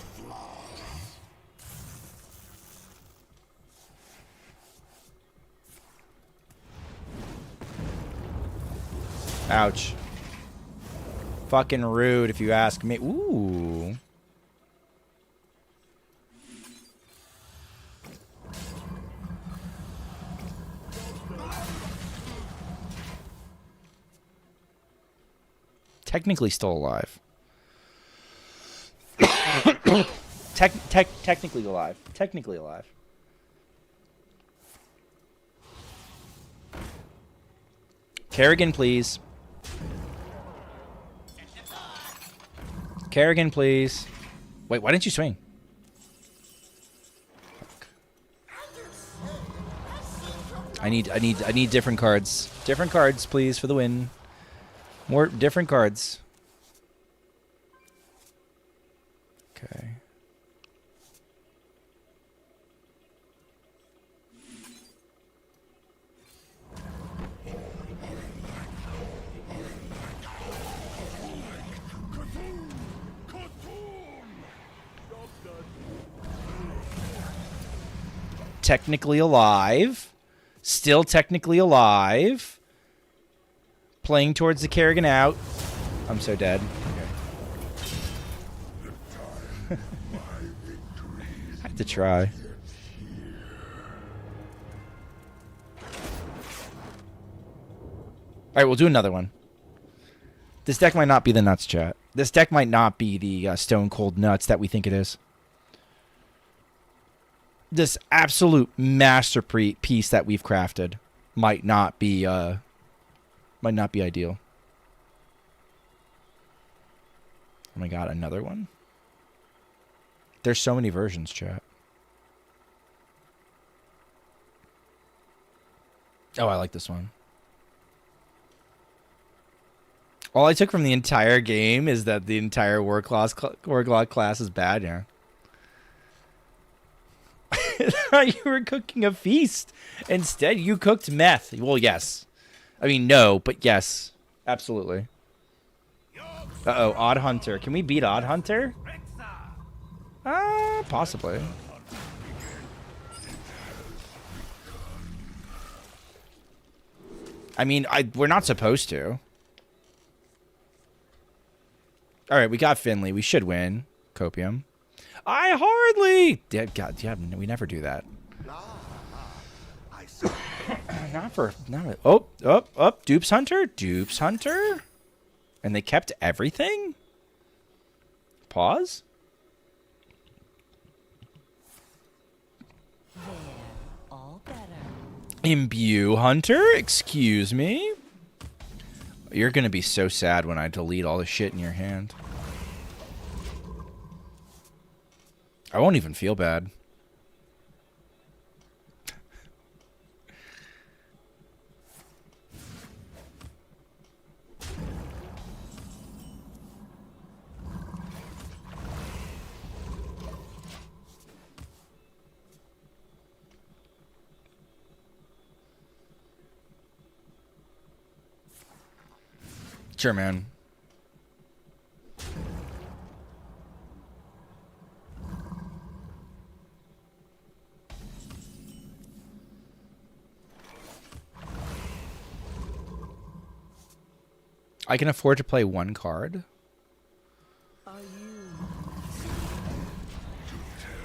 Ouch. Fucking rude if you ask me. Ooh. Technically still alive. Technically alive. Technically alive. Kerrigan, please. Kerrigan, please. Wait, why didn't you swing? Fuck. I need different cards. Different cards, please, for the win. More different cards. Okay. Technically alive. Still technically alive. Playing towards the Kerrigan out. I'm so dead. Okay. I have to try. Alright, we'll do another one. This deck might not be the nuts, chat. This deck might not be the stone cold nuts that we think it is. This absolute masterpiece that we've crafted might not be ideal. Oh my god, another one? There's so many versions, chat. Oh, I like this one. All I took from the entire game is that the entire Warclaw class is bad, yeah. I thought you were cooking a feast. Instead, you cooked meth. Well, yes. I mean, no, but yes. Absolutely. Uh-oh, Odd Hunter. Can we beat Odd Hunter? Possibly. I mean, we're not supposed to. Alright, we got Finley. We should win. Copium. I hardly. God, yeah, we never do that. Oh, Dupes Hunter? And they kept everything? Pause? All better. Imbue Hunter? Excuse me? You're gonna be so sad when I delete all the shit in your hand. I won't even feel bad. Sure, man. I can afford to play one card. Are you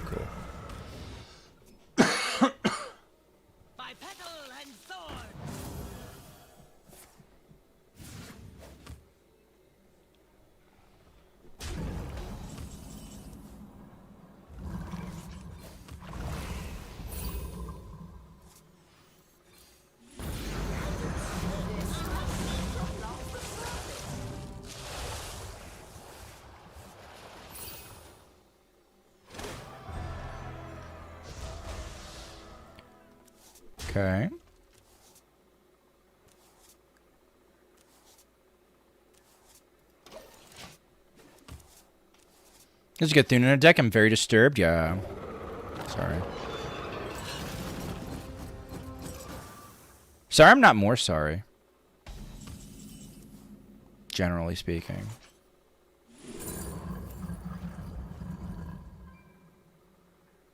Cool. By petal and sword. Okay. Let's get through in a deck. I'm very disturbed. Yeah. Sorry. Sorry, I'm not more sorry. Generally speaking.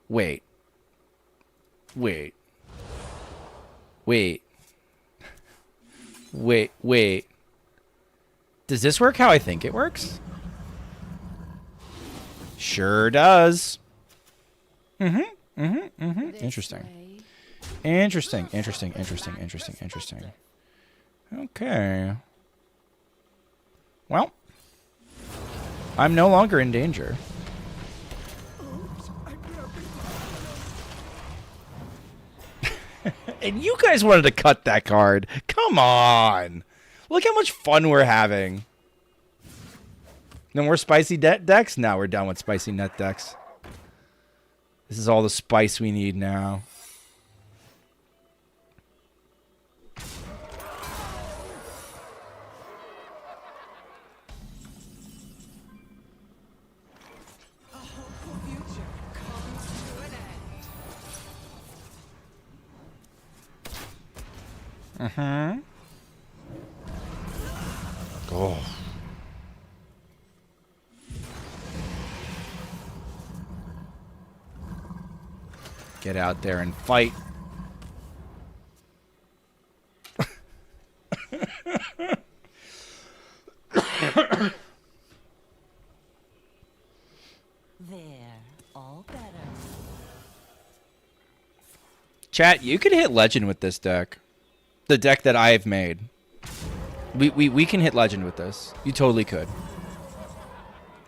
Wait. Wait. Wait. Wait. Does this work how I think it works? Sure does. Interesting. Interesting. Okay. Well. I'm no longer in danger. And you guys wanted to cut that card. Come on. Look how much fun we're having. No more spicy decks? Now we're done with spicy net decks. This is all the spice we need now. a hopeful future comes to an end? Oh. Get out there and fight. There, all better. Chat, you could hit legend with this deck. The deck that I've made. We can hit legend with this. You totally could.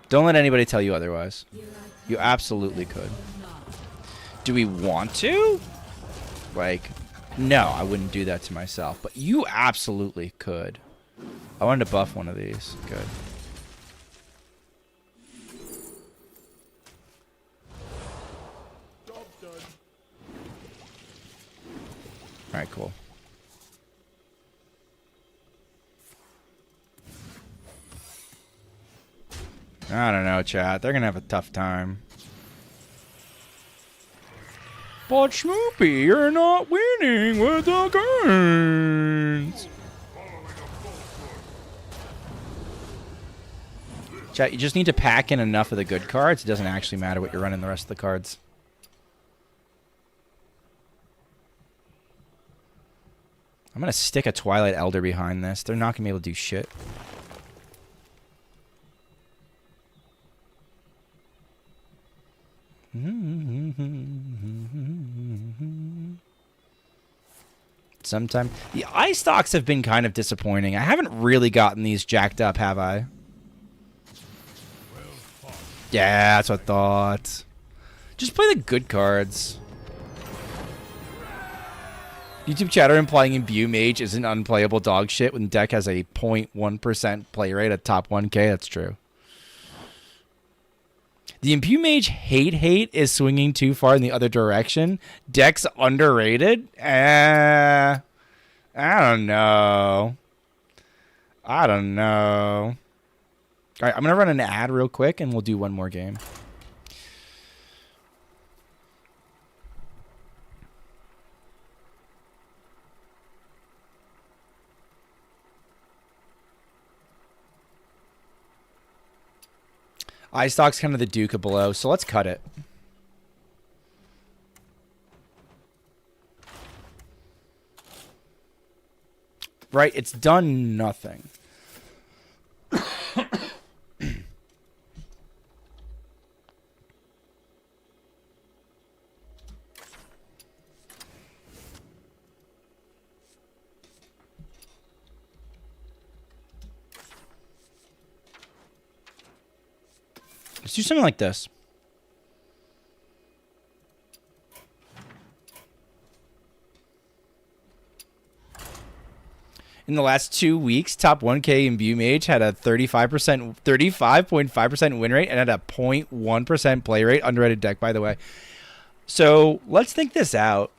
Don't let anybody tell you otherwise. You absolutely could. Do we want to? Like, no, I wouldn't do that to myself. But you absolutely could. I wanted to buff one of these. Good. Job's done. Alright, cool. I don't know, chat. They're gonna have a tough time. But Schmoopy, you're not winning with the cards. Chat, you just need to pack in enough of the good cards. It doesn't actually matter what you're running the rest of the cards. I'm gonna stick a Twilight Elder behind this. They're not gonna be able to do shit. Sometimes the ice stocks have been kind of disappointing. I haven't really gotten these jacked up, have I? Yeah, that's what I thought. Just play the good cards. YouTube chatter implying Imbue Mage isn't unplayable dog shit when the deck has a 0.1% play rate at top 1k. That's true. The Imbue Mage hate is swinging too far in the other direction. Deck's underrated? I don't know. I don't know. All right, I'm going to run an ad real quick, and we'll do one more game. iStock's kind of the Duke of below, so let's cut it. Right, it's done nothing. Let's do something like this. In the last 2 weeks, top 1K Imbue Mage had a 35.5% win rate and had a 0.1% play rate. Underrated deck, by the way. So let's think this out.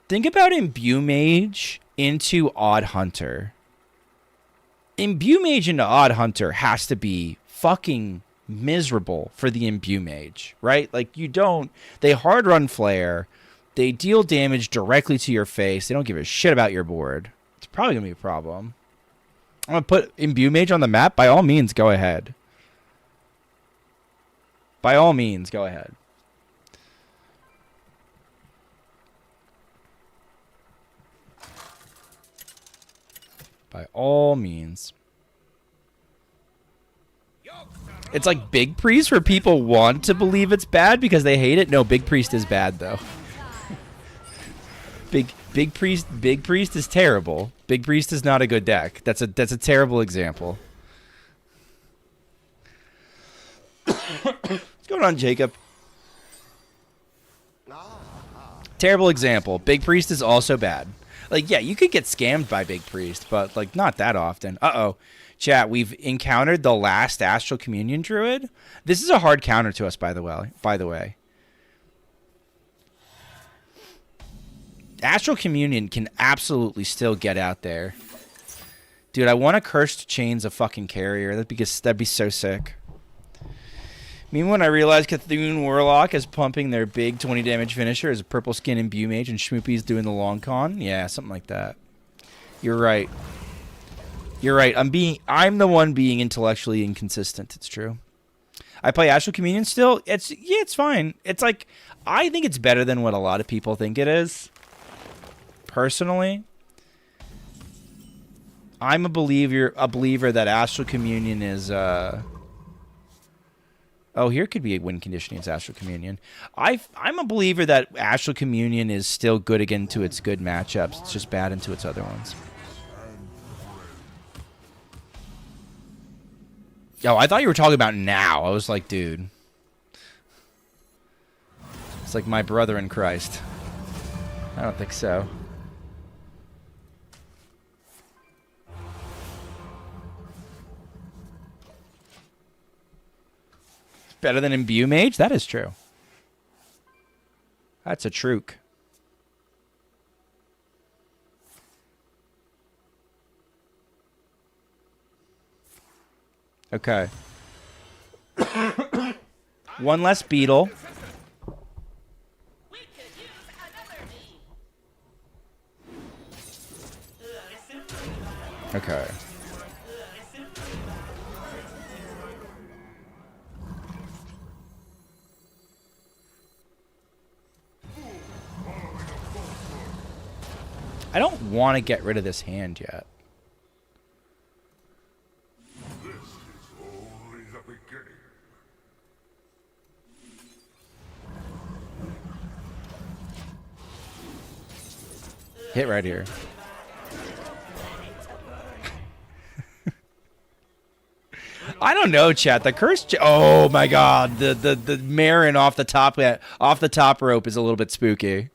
Think about Imbue Mage into Odd Hunter. Imbue Mage into Odd Hunter has to be fucking miserable for the Imbue Mage, right? Like, you don't... They hard run Flare. They deal damage directly to your face. They don't give a shit about your board. It's probably going to be a problem. I'm going to put Imbue Mage on the map. By all means, go ahead. By all means, go ahead. By all means. It's like Big Priest where people want to believe it's bad because they hate it. No, Big Priest is bad, though. Big Priest is terrible. Big Priest is not a good deck. That's a terrible example. What's going on, Jacob? Terrible example. Big Priest is also bad. Like, yeah, you could get scammed by Big Priest, but, like, not that often. Uh-oh. Chat, we've encountered the last Astral Communion Druid. This is a hard counter to us, by the way. Astral Communion can absolutely still get out there. Dude, I want a Cursed Chains of fucking Carrier. That'd be so sick. Meanwhile, when I realized Cthulhu Warlock is pumping their big 20 damage finisher as a purple skin Imbue Mage and Schmoopy's doing the long con. Yeah, something like that. You're right. You're right. I'm the one being intellectually inconsistent. It's true. I play Astral Communion still. It's fine. It's like, I think it's better than what a lot of people think it is. Personally, I'm a believer that Astral Communion is oh, here could be a win condition against Astral Communion. I'm a believer that Astral Communion is still good into its good matchups. It's just bad into its other ones. Oh, I thought you were talking about now. I was like, dude. It's like my brother in Christ. I don't think so. Better than Imbue Mage? That is true. That's a truque. Okay. One less beetle. Okay. I don't want to get rid of this hand yet. This is only the beginning. Hit right here. I don't know, chat. The curse. Oh my god, the Marin off the top rope is a little bit spooky.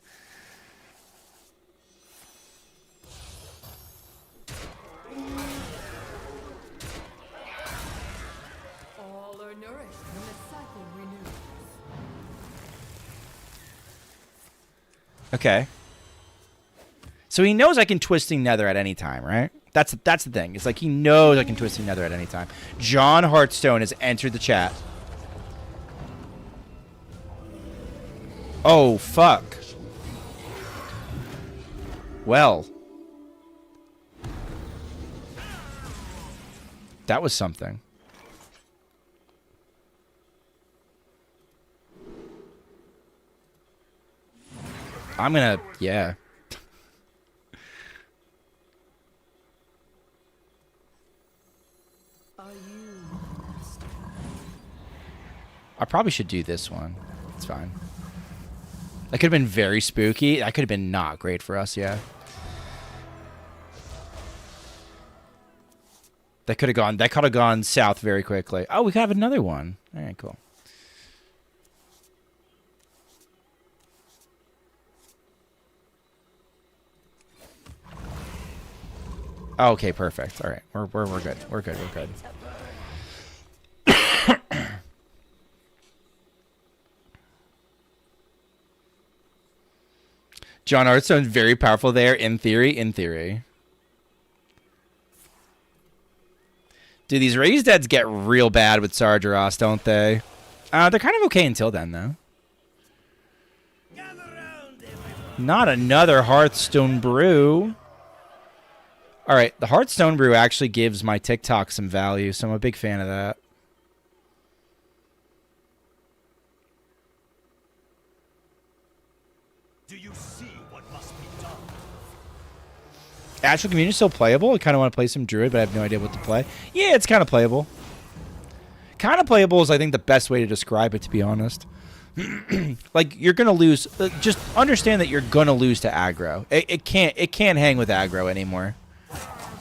All are nourished when the cycle renews. Okay. So he knows I can Twisting Nether at any time, right? That's the thing. It's like he knows I can Twisting Nether at any time. John Hearthstone has entered the chat. Oh, fuck. Well. That was something. I'm gonna... Yeah. I probably should do this one. It's fine. That could have been very spooky. That could have been not great for us, yeah. That could have gone south very quickly. Oh, we could have another one. All right, cool. Oh, okay, perfect. All right, we're good. We're good. We're good. John Hearthstone's very powerful there in theory. In theory. Dude, these raised deads get real bad with Sargeras, don't they? They're kind of okay until then, though. Not another Hearthstone brew. All right, the Hearthstone brew actually gives my TikTok some value, so I'm a big fan of that. Do you see what must be done? Actual community is still playable. I kind of want to play some Druid, but I have no idea what to play. Yeah, it's kind of playable. Kind of playable is, I think, the best way to describe it, to be honest. Like, you're going to lose. Just understand that you're going to lose to aggro. It can't hang with aggro anymore.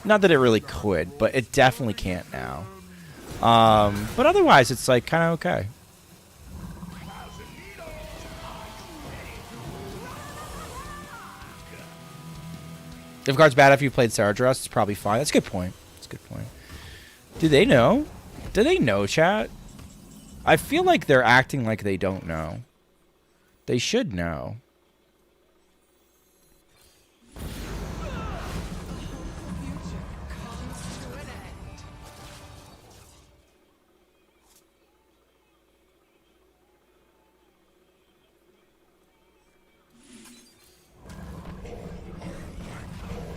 Not that it really could, but it definitely can't now. But otherwise, it's, like, kind of okay. If card's bad after you played Sargeras, it's probably fine. That's a good point. That's a good point. Do they know? Do they know, chat? I feel like they're acting like they don't know. They should know.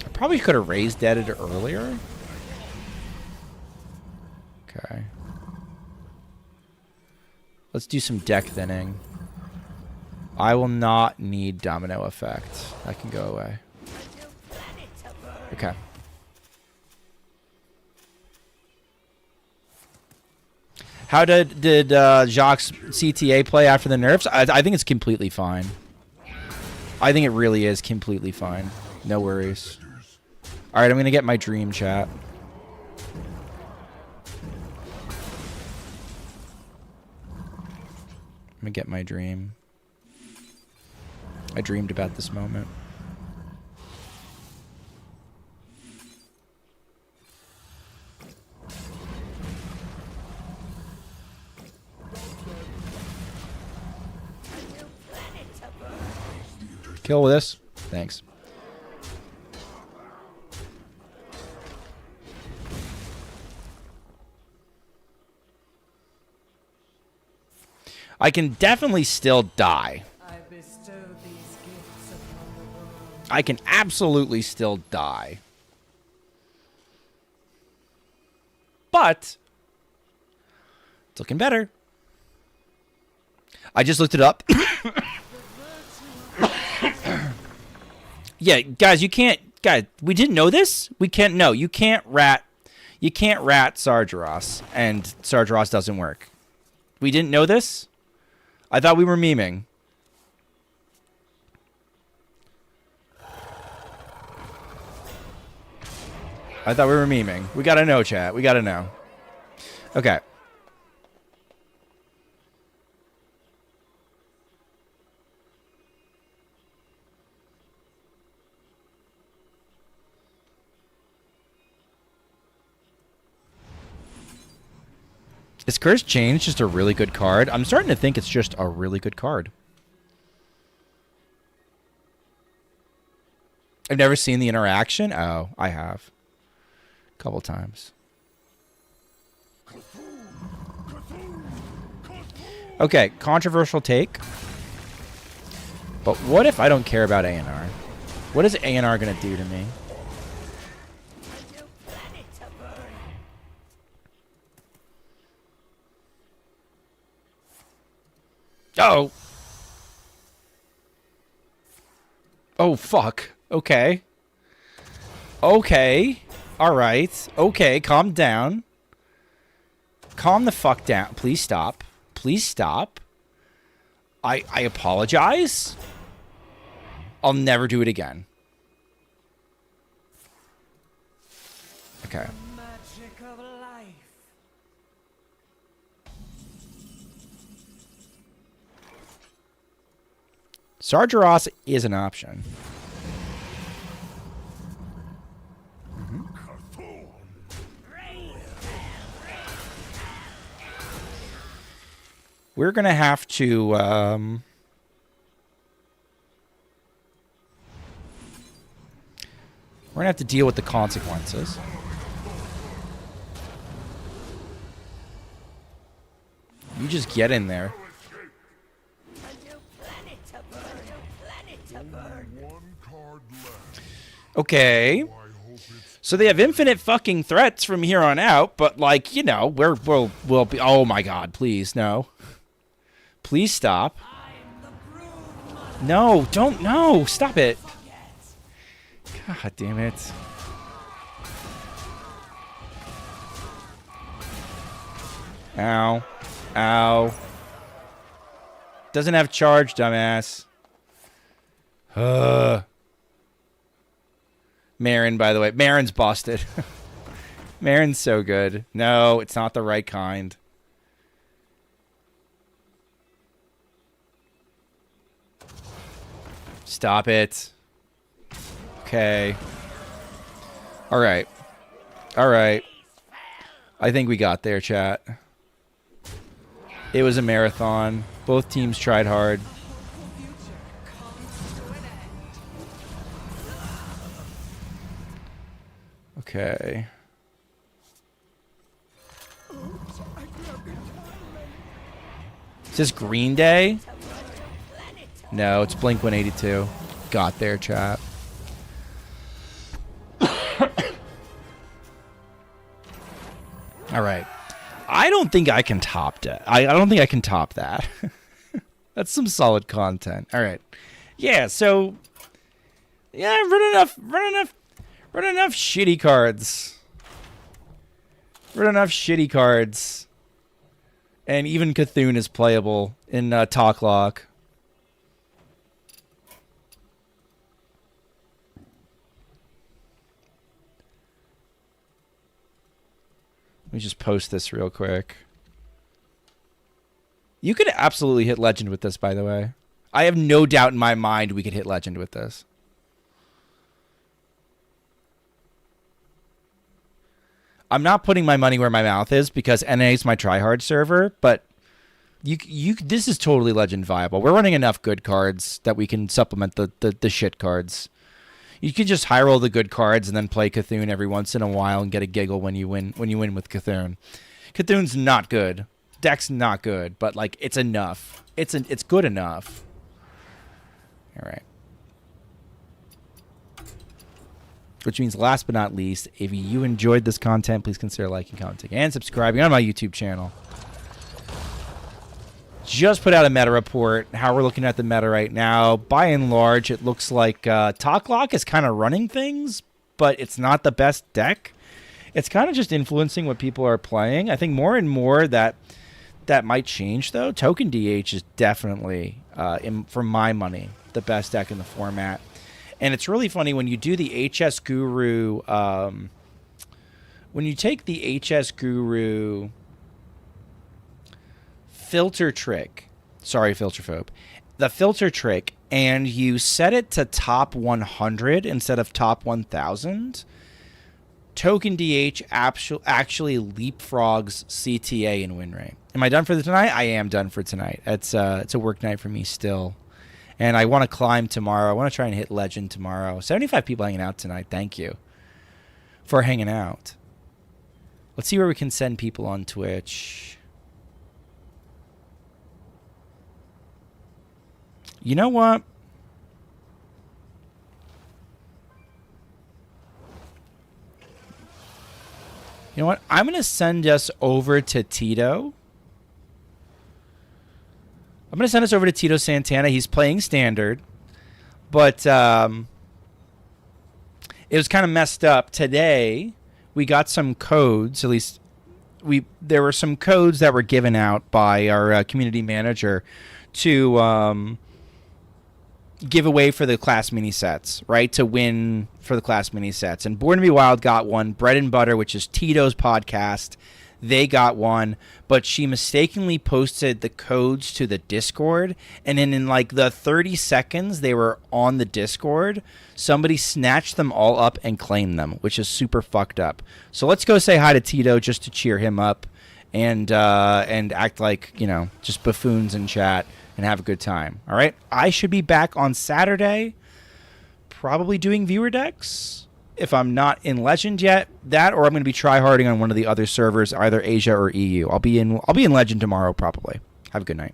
I probably could have raised deaded earlier. Okay. Let's do some deck thinning. I will not need domino effect. That can go away. Okay. How did Jacques' CTA play after the nerfs? I think it's completely fine. I think it really is completely fine. No worries. All right, I'm going to get my dream, chat. I'm going to get my dream. I dreamed about this moment. Kill with this. Thanks. I can definitely still die. I bestow these gifts upon the world. I can absolutely still die. But it's looking better. I just looked it up. Yeah, guys, you can't. Guys, we didn't know this. We can't. No, you can't rat. You can't rat Sargeras, and Sargeras doesn't work. We didn't know this. I thought we were memeing. I thought we were memeing. We gotta know, chat. We gotta know. Okay. Is Curse Change just a really good card? I'm starting to think it's just a really good card. I've never seen the interaction. Oh, I have. A couple times. Okay, controversial take. But what if I don't care about A&R? What is A&R going to do to me? Oh. Oh, fuck. Okay. Okay. All right. Okay, calm down. Calm the fuck down. Please stop. Please stop. I apologize. I'll never do it again. Okay. Magic of life. Sargeras is an option. we're going to have to... we're going to have to deal with the consequences. You just get in there. Okay. So they have infinite fucking threats from here on out, but like, you know, we'll be... Oh my god, please, no. Please stop. No, don't, no, stop it. God damn it. Ow. Ow. Doesn't have charge, dumbass. Marin, by the way. Marin's busted. Marin's so good. No, it's not the right kind. Stop it. Okay. Alright. Alright. I think we got there, chat. It was a marathon. Both teams tried hard. Okay. Is this Green Day? No, it's Blink-182. Got there, chat. All right. I don't think I can top that. I don't think I can top that. That's some solid content. All right. Yeah, so yeah, run enough shitty cards. Run enough shitty cards. And even Cthulhu is playable in Talk Lock. Let me just post this real quick. You could absolutely hit Legend with this, by the way. I have no doubt in my mind we could hit Legend with this. I'm not putting my money where my mouth is because NA is my tryhard server, but this is totally Legend viable. We're running enough good cards that we can supplement the shit cards. You could just high roll the good cards and then play Cthulhu every once in a while and get a giggle when you win with Cthulhu. Cthulhu's not good. Deck's not good, but like it's enough. It's good enough. All right. Which means last but not least, if you enjoyed this content, please consider liking, commenting, and subscribing on my YouTube channel. Just put out a meta report, how we're looking at the meta right now. By and large, it looks like Talk Lock is kind of running things, but it's not the best deck. It's kind of just influencing what people are playing. I think more and more that might change, though. Token DH is definitely, for my money, the best deck in the format. And it's really funny when you do the HS Guru, when you take the HS Guru filter trick, sorry, Filterphobe, the filter trick, and you set it to top 100 instead of top 1000, Token DH actually leapfrogs CTA in win rate. Am I done for tonight? I am done for tonight. It's a work night for me still. And I want to climb tomorrow. I want to try and hit Legend tomorrow. 75 people hanging out tonight. Thank you for hanging out. Let's see where we can send people on Twitch. You know what? You know what? I'm going to send us over to Tito. I'm going to send us over to Tito Santana. He's playing standard. But it was kind of messed up. Today, we got some codes. At least there were some codes that were given out by our community manager to give away for the class mini sets, right? To win for the class mini sets. And Born to Be Wild got one. Bread and Butter, which is Tito's podcast, they got one. But she mistakenly posted the codes to the Discord. And then in like the 30 seconds they were on the Discord, somebody snatched them all up and claimed them, which is super fucked up. So let's go say hi to Tito just to cheer him up and act like, you know, just buffoons in chat and have a good time. All right? I should be back on Saturday, probably doing viewer decks. If I'm not in Legend yet, that, or I'm going to be tryharding on one of the other servers, either Asia or EU. I'll be in Legend tomorrow, probably. Have a good night.